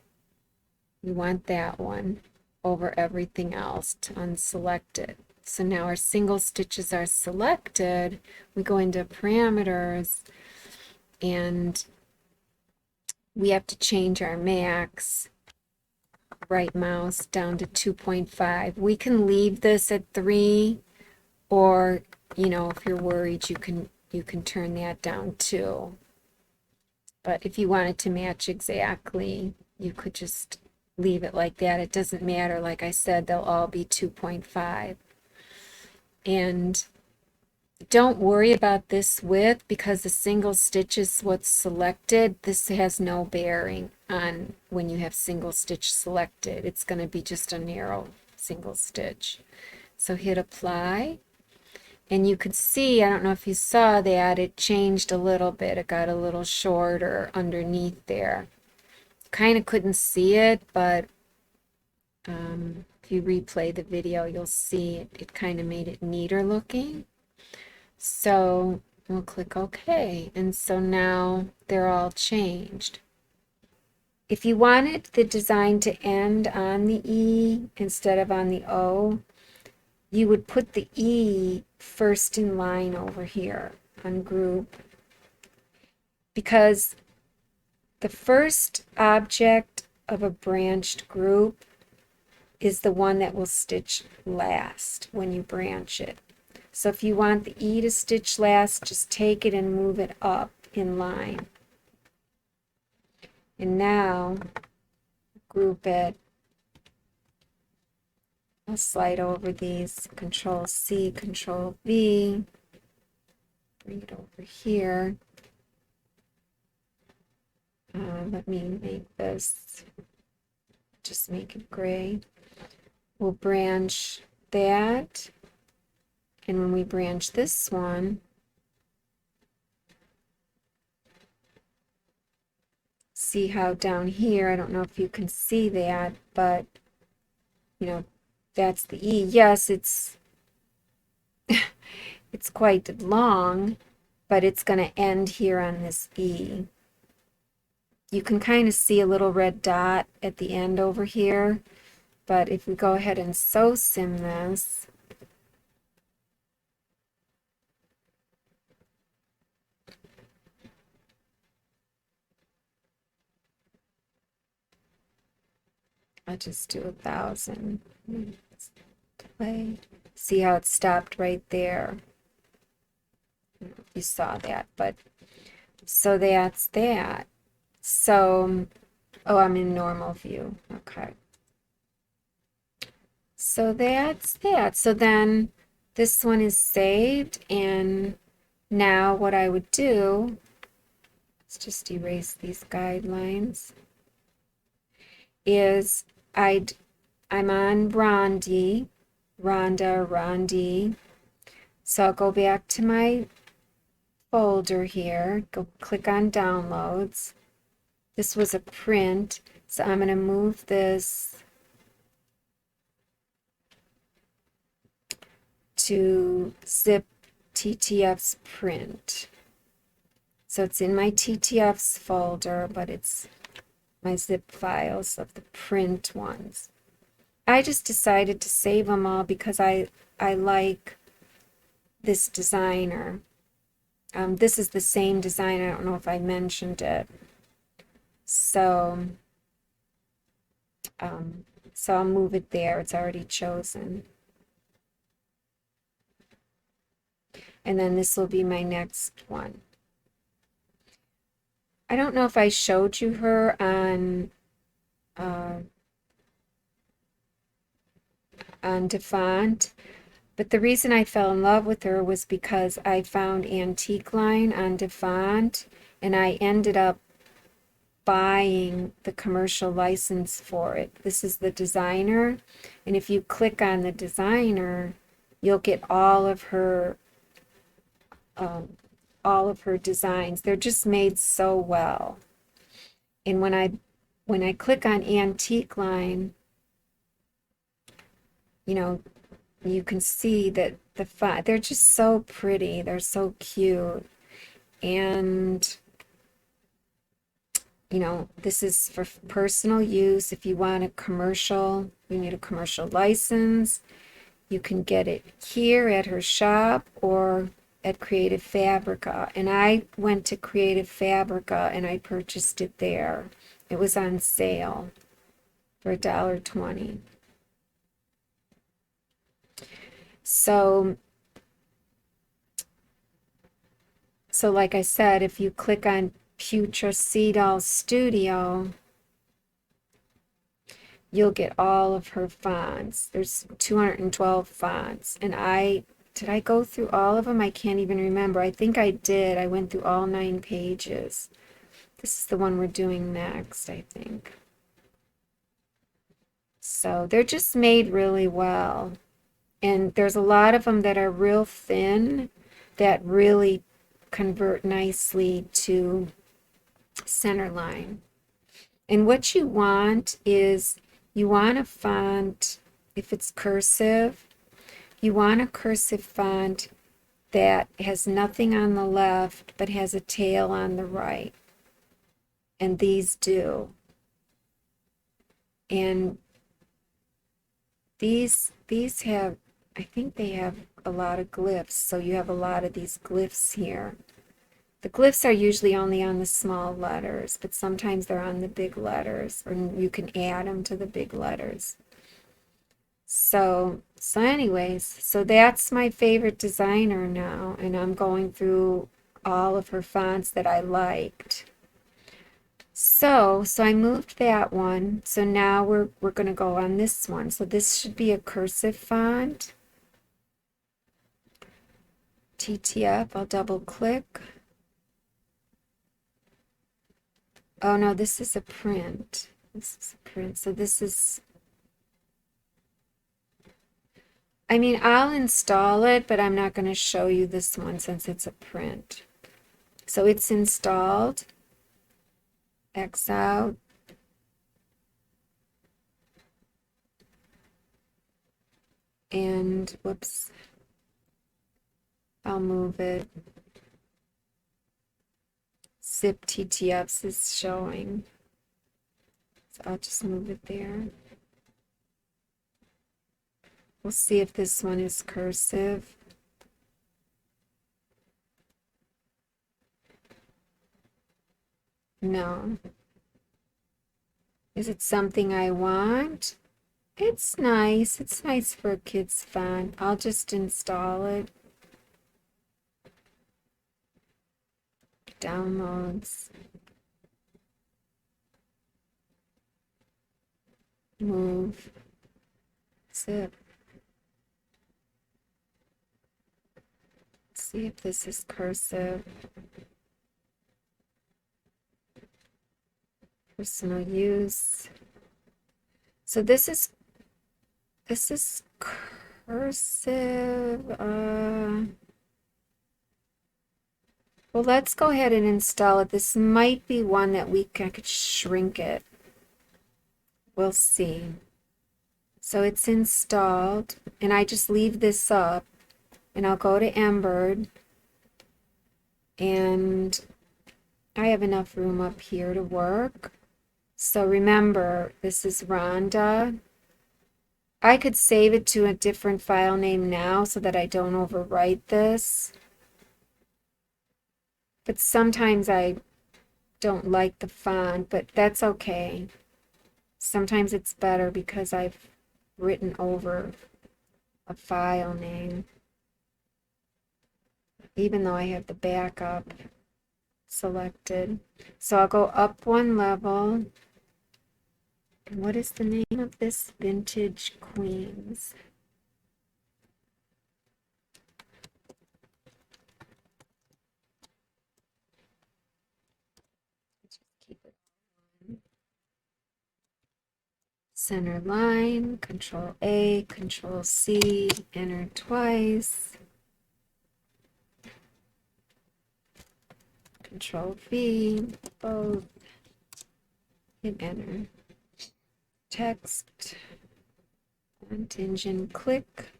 We want that one over everything else to unselect it. So now our single stitches are selected. We go into parameters and we have to change our max right mouse down to 2.5. We can leave this at 3, or if you're worried, you can turn that down too. But if you wanted to match exactly, you could just leave it like that. It doesn't matter. Like I said, they'll all be 2.5. And don't worry about this width, because the single stitch is what's selected. This has no bearing on when you have single stitch selected. It's going to be just a narrow single stitch. So hit apply. And you could see, I don't know if you saw that, it changed a little bit. It got a little shorter underneath there. Kind of couldn't see it, but if you replay the video, you'll see it kind of made it neater looking. So we'll click OK. And so now they're all changed. If you wanted the design to end on the E instead of on the O, you would put the E first in line over here on group, because the first object of a branched group is the one that will stitch last when you branch it. So if you want the E to stitch last, just take it and move it up in line. And now group it. I'll slide over these, Control C, Control V, bring it over here. Let me make this, just make it gray. We'll branch that, and when we branch this one, see how down here, I don't know if you can see that, but that's the E. Yes, it's it's quite long, but it's going to end here on this E. You can kind of see a little red dot at the end over here, but if we go ahead and sew sim this, I'll just do 1,000. Play. See how it stopped right there? I don't know if you saw that, but so that's that. So, oh, I'm in normal view. Okay. So that's that. So then this one is saved, and now what I would do, let's just erase these guidelines, is I'm on Rondi, Rhonda, Rondi. So I'll go back to my folder here, go click on downloads. This was a print, so I'm going to move this to zip TTF's print. So it's in my TTF's folder, but it's my zip files of the print ones. I just decided to save them all because I like this designer. This is the same design. I don't know if I mentioned it. So So I'll move it there. It's already chosen. And then this will be my next one. I don't know if I showed you her on DeFont, but the reason I fell in love with her was because I found Antique Line on DeFont, and I ended up buying the commercial license for it. This is the designer, and if you click on the designer, you'll get all of her designs. They're just made so well. And when I click on Antique Line, you know, you can see that they're just so pretty. They're so cute. And you know, this is for personal use. If you want a commercial, you need a commercial license. You can get it here at her shop or at Creative Fabrica. And I went to Creative Fabrica and I purchased it there. It was on sale for $1.20. So like I said, if you click on Putracidal Studio, you'll get all of her fonts. There's 212 fonts. And did I go through all of them? I can't even remember. I think I did. I went through all 9 pages. This is the one we're doing next, I think. So they're just made really well. And there's a lot of them that are real thin that really convert nicely to Centerline. And what you want is, you want a font, if it's cursive, you want a cursive font that has nothing on the left but has a tail on the right. And these do. And these have, I think they have a lot of glyphs, so you have a lot of these glyphs here. The glyphs are usually only on the small letters, but sometimes they're on the big letters, or you can add them to the big letters. So anyways, so that's my favorite designer now, and I'm going through all of her fonts that I liked. So I moved that one. So now we're going to go on this one. So this should be a cursive font. TTF, I'll double click. Oh no, this is a print. This is a print. So this is, I mean, I'll install it, but I'm not going to show you this one since it's a print. So it's installed. X out. And whoops, I'll move it. Zip TTFs is showing. So I'll just move it there. We'll see if this one is cursive. No. Is it something I want? It's nice. It's nice for a kid's font. I'll just install it. Downloads. Move. Zip. Let's see if this is cursive. Personal use. So this is cursive. Well, let's go ahead and install it. This might be one that I could shrink it. We'll see. So it's installed, and I just leave this up, and I'll go to Embird, and I have enough room up here to work. So remember, this is Rhonda. I could save it to a different file name now so that I don't overwrite this. But sometimes I don't like the font, but that's okay. Sometimes it's better because I've written over a file name, even though I have the backup selected. So I'll go up one level. And what is the name of this? Vintage Queens. Just keep it on. Centerline, Control A, Control C, enter twice. Control V, both, hit enter. Text, font engine, click.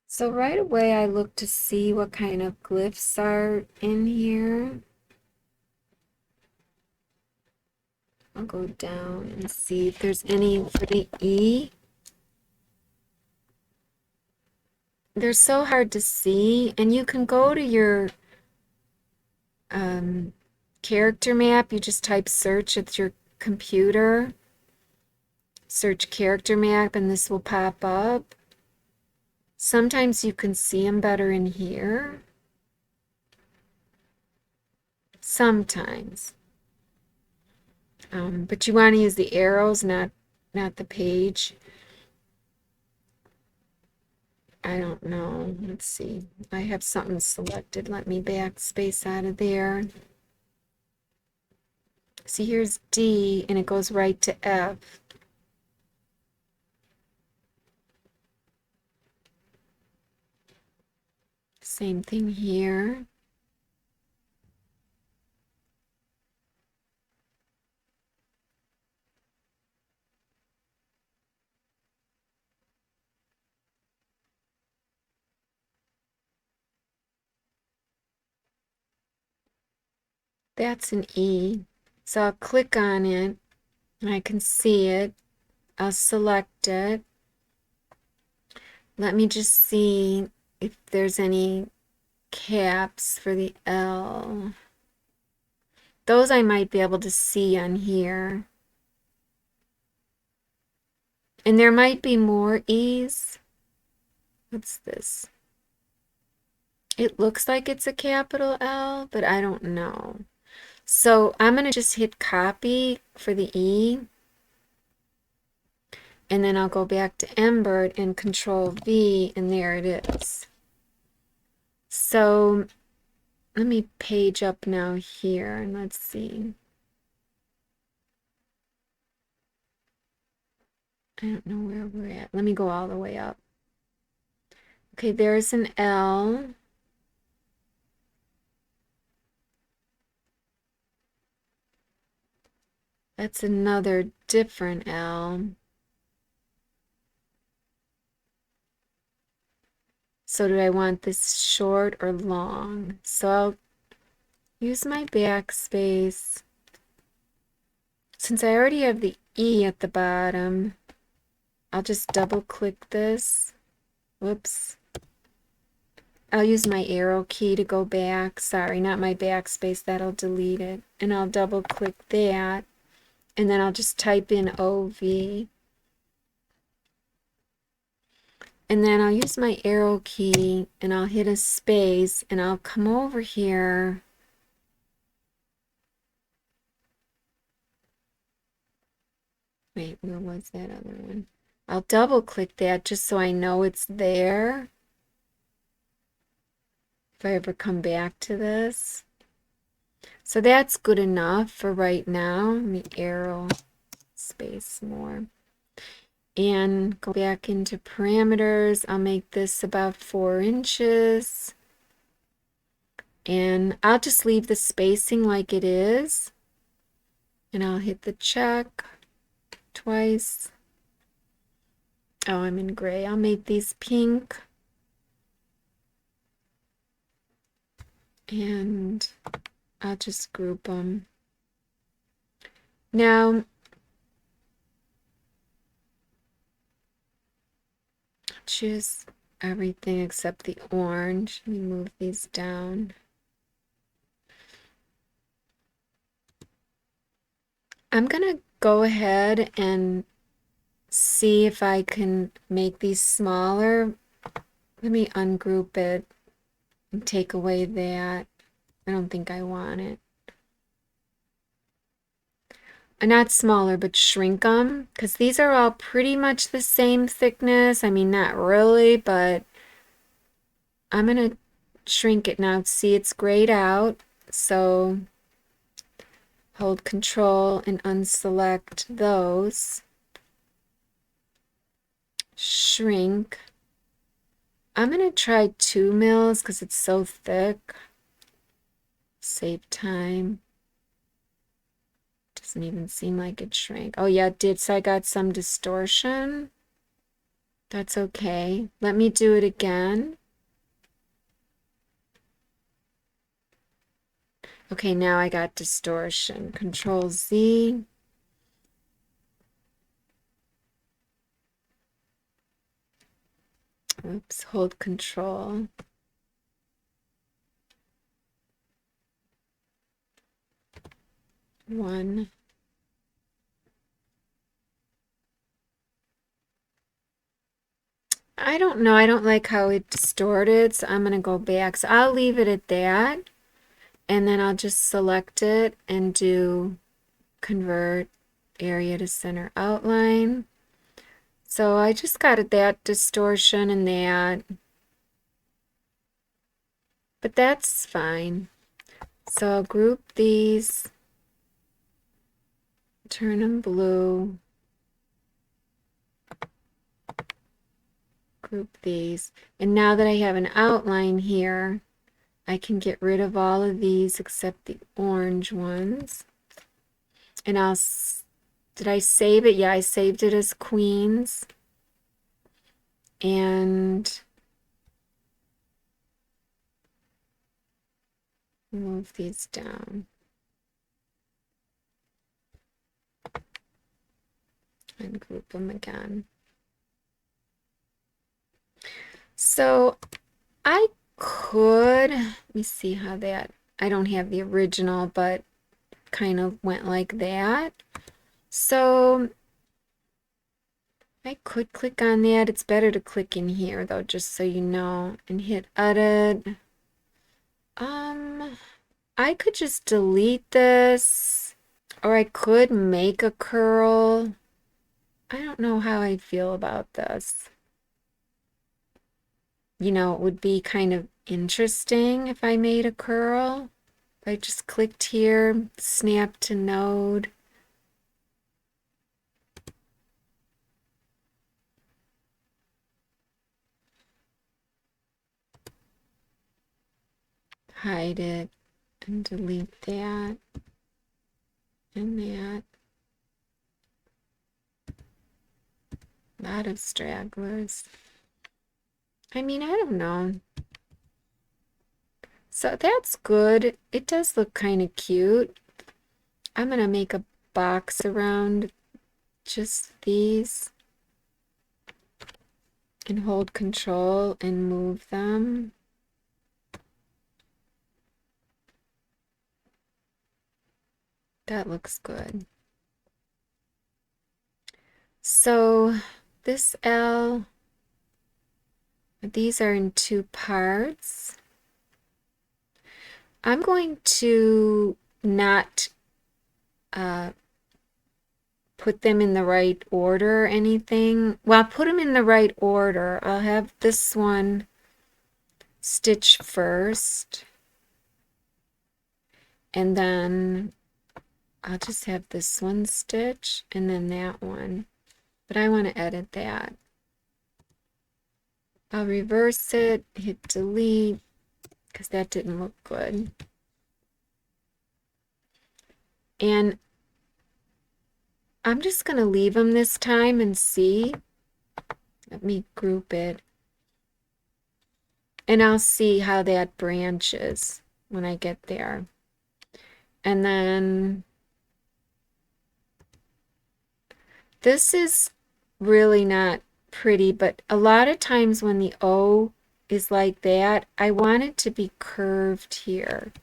So right away I look to see what kind of glyphs are in here. I'll go down and see if there's any for the E. They're so hard to see, and you can go to your character map. You just type search at your computer, search character map, and this will pop up. Sometimes you can see them better in here. Sometimes. But you want to use the arrows, not the page. I don't know. Let's see. I have something selected. Let me backspace out of there. See, here's D, and it goes right to F. Same thing here. That's an E. So I'll click on it, and I can see it. I'll select it. Let me just see if there's any caps for the L. Those I might be able to see on here. And there might be more E's. What's this? It looks like it's a capital L, but I don't know. So I'm going to just hit copy for the E. And then I'll go back to Embird and Control V, and there it is. So let me page up now here, and let's see. I don't know where we're at. Let me go all the way up. Okay, there's an L. That's another different L. So do I want this short or long? So I'll use my backspace. Since I already have the E at the bottom, I'll just double click this. Whoops. I'll use my arrow key to go back. Sorry, not my backspace. That'll delete it. And I'll double click that. And then I'll just type in OV. And then I'll use my arrow key and I'll hit a space and I'll come over here. Wait, where was that other one? I'll double click that just so I know it's there. If I ever come back to this. So that's good enough for right now. Let me arrow space more. And go back into parameters. I'll make this about 4 inches. And I'll just leave the spacing like it is. And I'll hit the check twice. Oh, I'm in gray. I'll make these pink. And I'll just group them. Now, matches everything except the orange. Let me move these down. I'm gonna go ahead and see if I can make these smaller. Let me ungroup it and take away that. I don't think I want it. Not smaller, but shrink them, because these are all pretty much the same thickness. I mean, not really, but I'm going to shrink it now. See, it's grayed out. So hold Control and unselect those. Shrink. I'm going to try 2 mils because it's so thick. Save time. Doesn't even seem like it shrank. Oh yeah, it did. So I got some distortion. That's okay. Let me do it again. Okay, now I got distortion. Control Z. Oops, hold Control. One. I don't know. I don't like how it distorted, so I'm going to go back. So I'll leave it at that, and then I'll just select it and do Convert Area to Center Outline. So I just got that distortion and that, but that's fine. So I'll group these, turn them blue, group these, and now that I have an outline here, I can get rid of all of these except the orange ones. And did I save it? Yeah, I saved it as Queens. And move these down. And group them again. So I could, let me see how that, I don't have the original, but kind of went like that. So I could click on that. It's better to click in here though, just so you know, and hit edit. I could just delete this, or I could make a curl. I don't know how I feel about this. You know, it would be kind of interesting if I made a curl. If I just clicked here, snap to node. Hide it and delete that and that. A lot of stragglers. I mean, I don't know. So that's good. It does look kind of cute. I'm going to make a box around just these and hold Control and move them. That looks good. So this L, these are in 2 parts. I'm going to not put them in the right order or anything. Well, I'll put them in the right order. I'll have this one stitch first, and then I'll just have this one stitch and then that one. But I want to edit that. I'll reverse it, hit delete, because that didn't look good. And I'm just going to leave them this time and see. Let me group it. And I'll see how that branches when I get there. And then this is really not pretty, but a lot of times when the O is like that, I want it to be curved here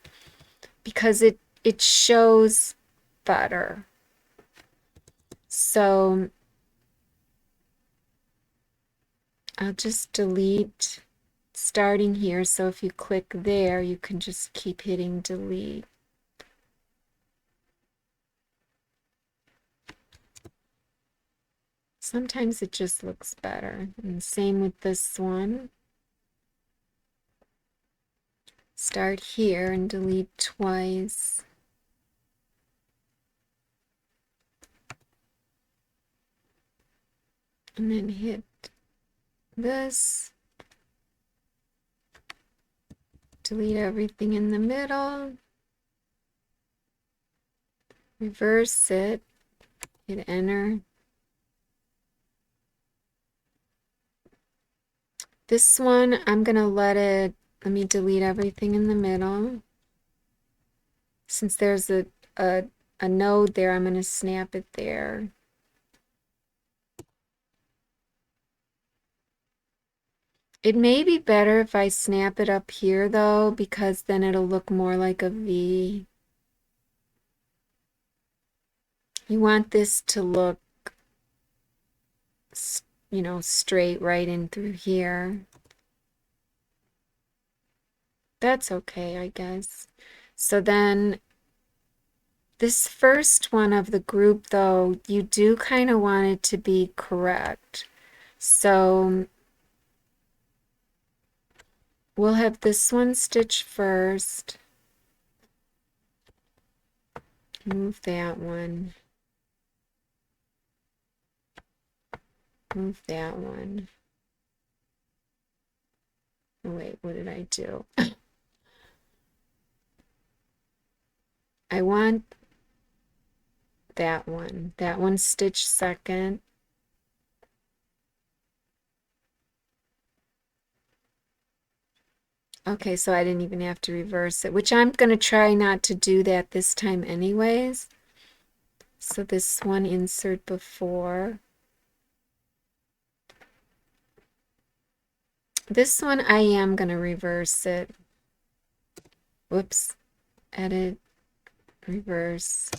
because it shows better. So I'll just delete starting here. So if you click there, you can just keep hitting delete. Sometimes it just looks better. And same with this one. Start here and delete twice. And then hit this. Delete everything in the middle. Reverse it. Hit enter. This one, I'm going to let me delete everything in the middle. Since there's a node there, I'm going to snap it there. It may be better if I snap it up here though, because then it'll look more like a V. You want this to look, you know, straight right in through here. That's okay, I guess. So then this first one of the group though, you do kind of want it to be correct. So we'll have this one stitch first. Move that one. Move that one. Oh, wait, what did I do? I want that one. That one stitch second. Okay, so I didn't even have to reverse it, which I'm going to try not to do that this time anyways. So this one insert before. This one I am going to reverse it. Whoops. Edit, reverse.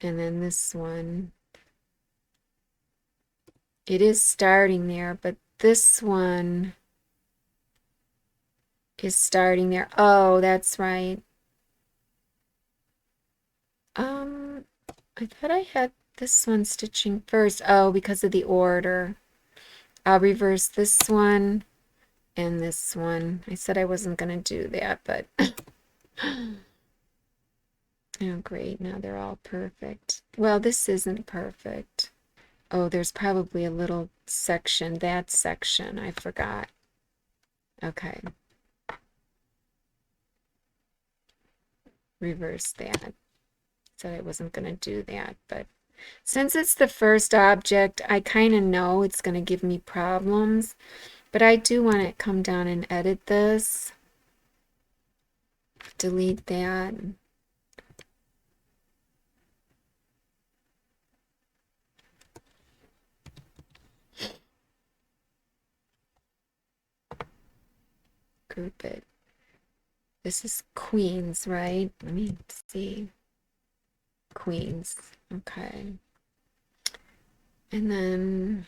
And then this one. It is starting there, but this one is starting there. Oh, that's right. I thought I had this one stitching first. Oh, because of the order. I'll reverse this one and this one. I said I wasn't going to do that, but oh, great. Now they're all perfect. Well, this isn't perfect. Oh, there's probably a little section, that section. I forgot. Okay. Reverse that. Said I wasn't going to do that, but since it's the first object, I kind of know it's going to give me problems, but I do want to come down and edit this. Delete that. Group it. This is Queens, right? Let me see. Queens. Okay. And then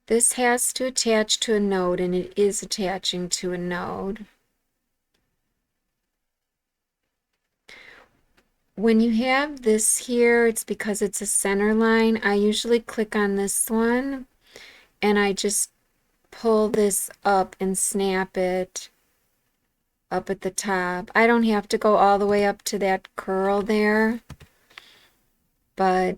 this has to attach to a node, and it is attaching to a node. When you have this here, it's because it's a center line. I usually click on this one, and I just pull this up and snap it up at the top. I don't have to go all the way up to that curl there, but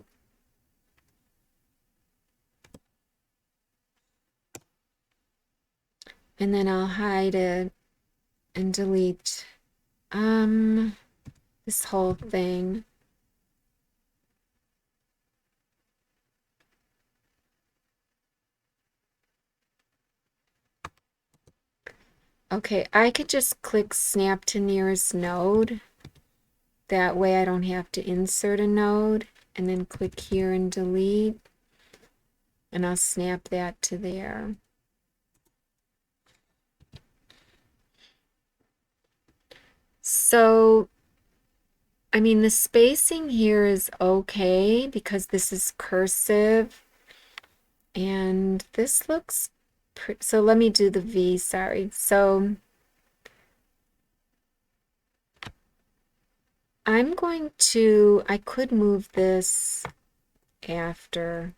and then I'll hide it and delete this whole thing. Okay, I could just click snap to nearest node. That way I don't have to insert a node. and then click here and delete, and I'll snap that to there. So, I mean, the spacing here is okay because this is cursive, and this looks pretty. So let me do the V, sorry. So I'm going to, I could move this after,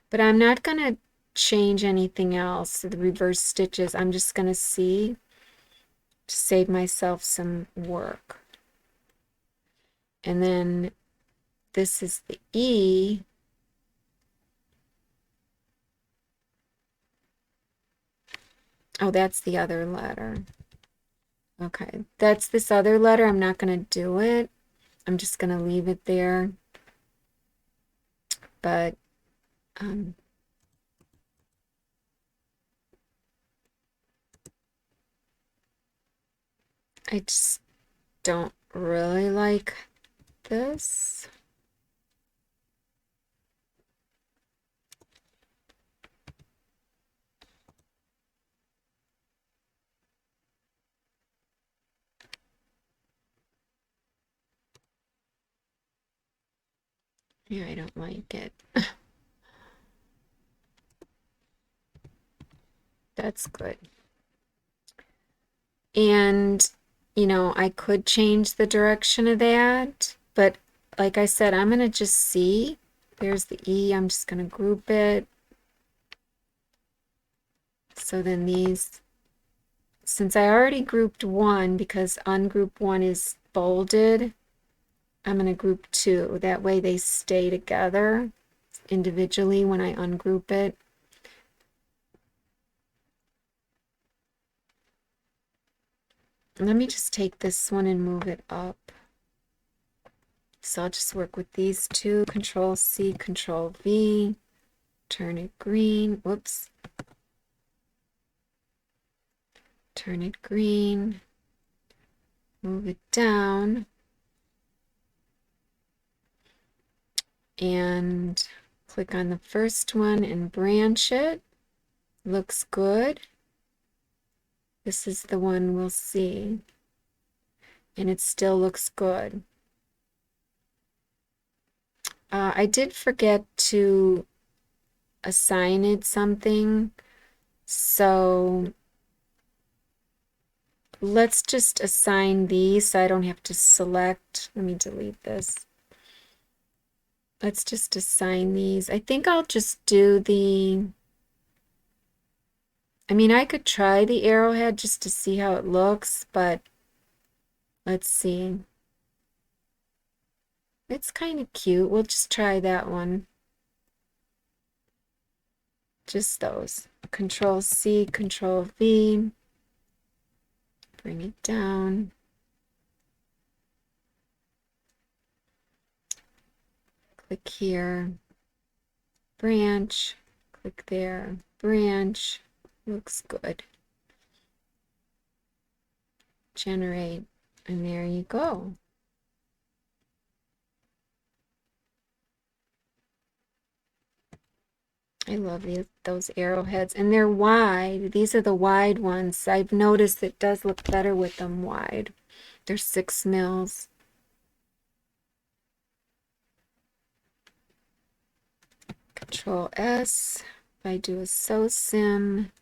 but I'm not going to change anything else. The reverse stitches, I'm just going to see to save myself some work. And then this is the E. Oh, that's the other letter. Okay, that's this other letter. I'm not going to do it. I'm just going to leave it there. But I just don't really like this. Yeah, I don't like it. That's good. And, you know, I could change the direction of that, but like I said, I'm going to just see. There's the E. I'm just going to group it. So then these, since I already grouped one because ungroup one is bolded, I'm going to group two. That way they stay together individually when I ungroup it. Let me just take this one and move it up. So I'll just work with these two. Control C, Control V, turn it green. Whoops. Turn it green. Move it down. And click on the first one and branch it. Looks good. This is the one we'll see. And it still looks good. I did forget to assign it something. So let's just assign these so I don't have to select. Let me delete this. Let's just assign these. I think I'll just do the, I mean, I could try the arrowhead just to see how it looks, but let's see. It's kind of cute. We'll just try that one. Just those. Control C, Control V. Bring it down. Click here. Branch. Click there. Branch. Looks good. Generate. And there you go. I love those arrowheads, and they're wide. These are the wide ones. I've noticed it does look better with them wide. They're 6 mils. Control S. If I do a sew sim,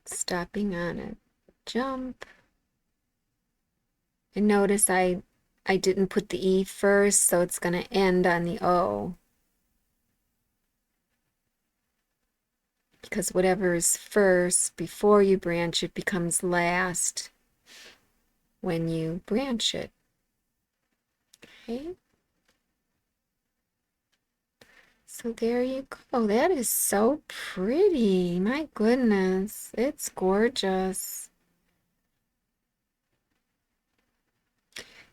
stopping on it, jump. And notice I didn't put the E first, so it's going to end on the O. Because whatever is first before you branch it becomes last when you branch it. Okay. So there you go. That is so pretty. My goodness. It's gorgeous.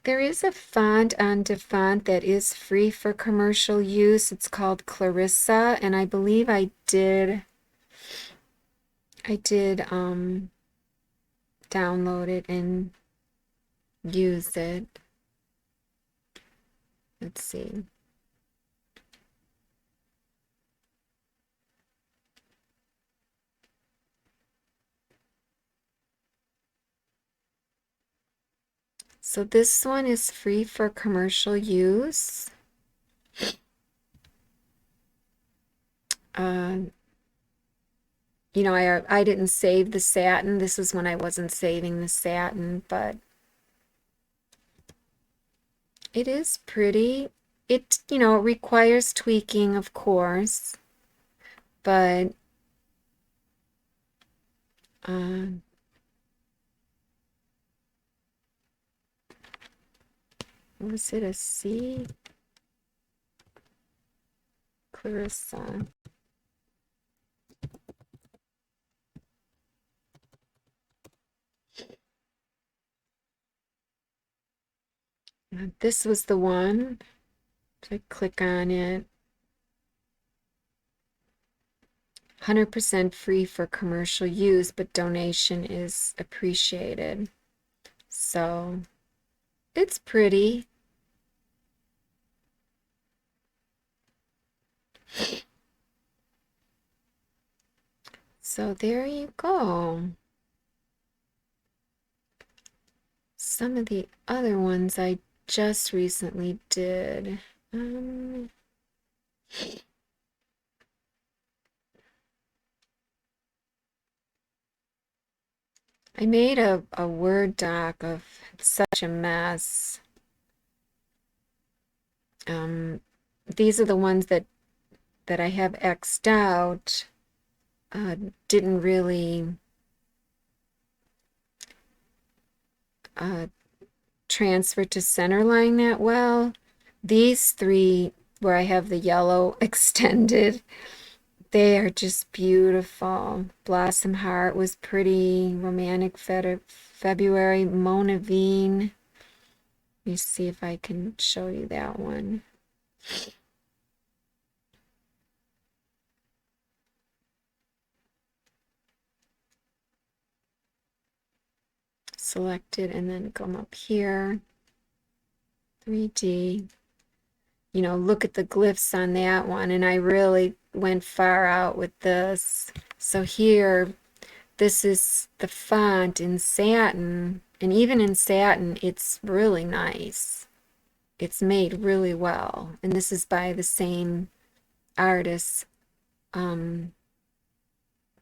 There is a font on DeFont that is free for commercial use. It's called Clarissa, and I believe I did download it and use it. Let's see. So this one is free for commercial use. You know, I didn't save the satin. This is when I wasn't saving the satin, but it is pretty. It, you know, it requires tweaking, of course, but was it a C? Clarissa. This was the one. So I click on it. 100% free for commercial use, but donation is appreciated. So it's pretty. So there you go. Some of the other ones I just recently did. I made a Word doc of such a mess. These are the ones that I have X'd out. Didn't really transfer to Centerline that well. These three, where I have the yellow extended, they are just beautiful. Blossom Heart was pretty. Romantic February. Mona Veen. Let me see if I can show you that one. Select it and then come up here. 3D. You know, look at the glyphs on that one, and I really went far out with this. So here, this is the font in satin, and even in satin, it's really nice. It's made really well, and this is by the same artist,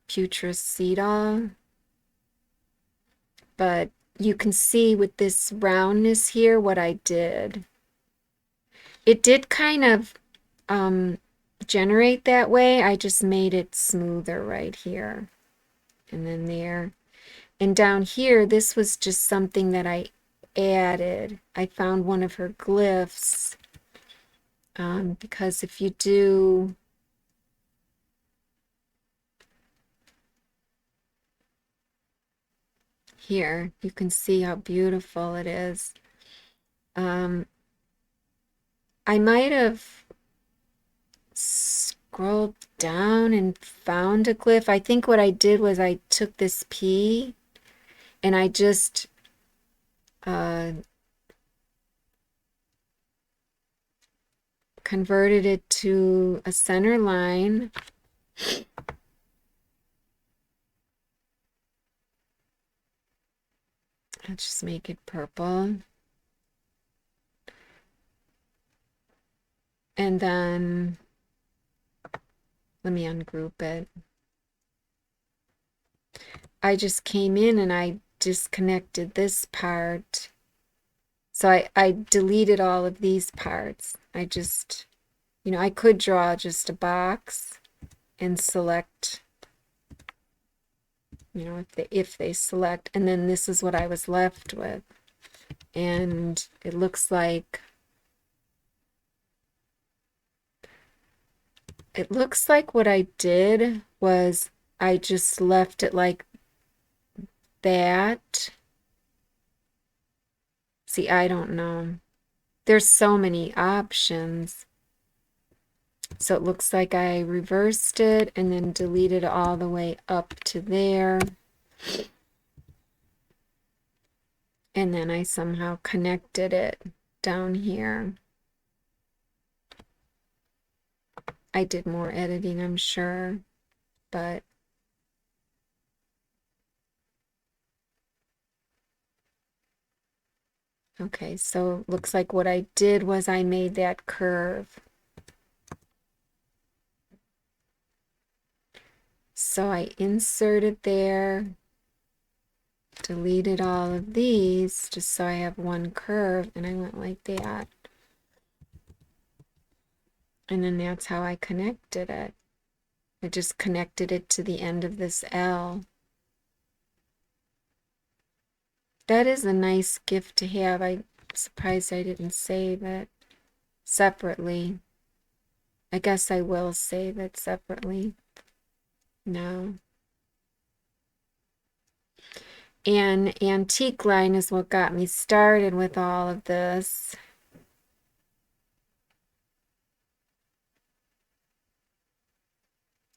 Putracida. But you can see with this roundness here what I did. It did kind of generate that way. I just made it smoother right here and then there. And down here, this was just something that I added. I found one of her glyphs because if you do here, you can see how beautiful it is. I might have scrolled down and found a glyph. I think what I did was I took this P and I just converted it to a center line. I'll just make it purple. And then let me ungroup it. I just came in and I disconnected this part. So I deleted all of these parts. I just, you know, I could draw just a box and select, you know, if they select, and then this is what I was left with. And it looks like what I did was I just left it like that. See, I don't know. There's so many options. So it looks like I reversed it and then deleted all the way up to there. And then I somehow connected it down here. I did more editing, I'm sure, but okay, so looks like what I did was I made that curve. So I inserted there, deleted all of these just so I have one curve, and I went like that. And then that's how I connected it. I just connected it to the end of this L. That is a nice gift to have. I'm surprised I didn't save it separately. I guess I will save it separately. No. And antique line is what got me started with all of this.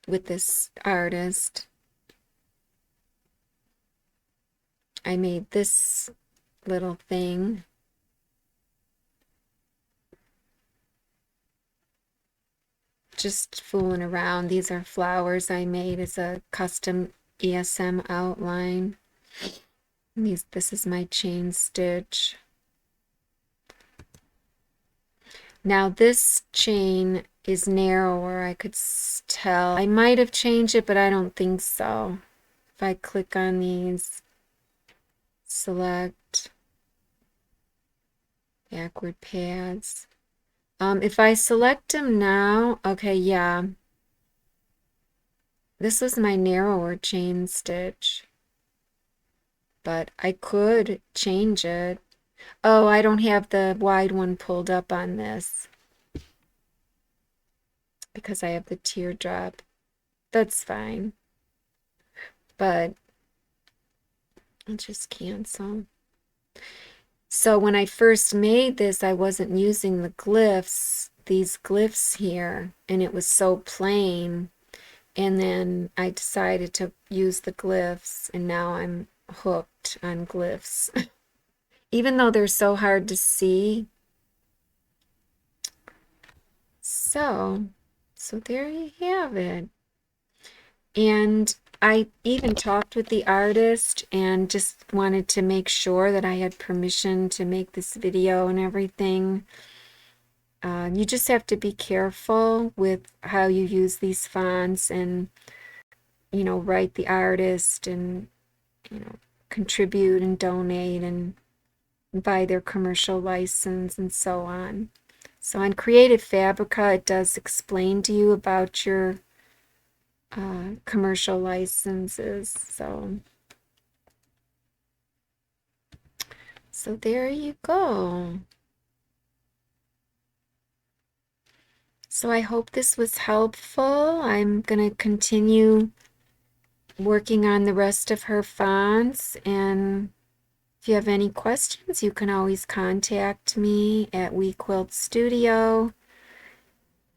With this artist. I made this little thing. Just fooling around. These are flowers I made as a custom ESM outline. This is my chain stitch. Now this chain is narrower, I could tell. I might have changed it, but I don't think so. If I click on these, select backward pads. If I select them now, okay, yeah. This was my narrower chain stitch. But I could change it. Oh, I don't have the wide one pulled up on this because I have the teardrop. That's fine. But I'll just cancel. So when I first made this, I wasn't using the glyphs, these glyphs here, and it was so plain. And then I decided to use the glyphs, and now I'm hooked on glyphs. Even though they're so hard to see. So there you have it. And I even talked with the artist and just wanted to make sure that I had permission to make this video and everything. You just have to be careful with how you use these fonts and, write the artist and, contribute and donate and buy their commercial license and so on. So on Creative Fabrica, it does explain to you about your commercial licenses. So there you go. So I hope this was helpful. I'm going to continue working on the rest of her fonts, and if you have any questions, you can always contact me at WeQuilt Studio,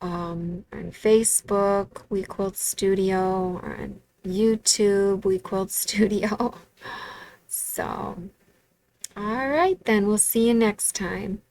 on Facebook, WeQuilt Studio, on YouTube, WeQuilt Studio. So, all right, then we'll see you next time.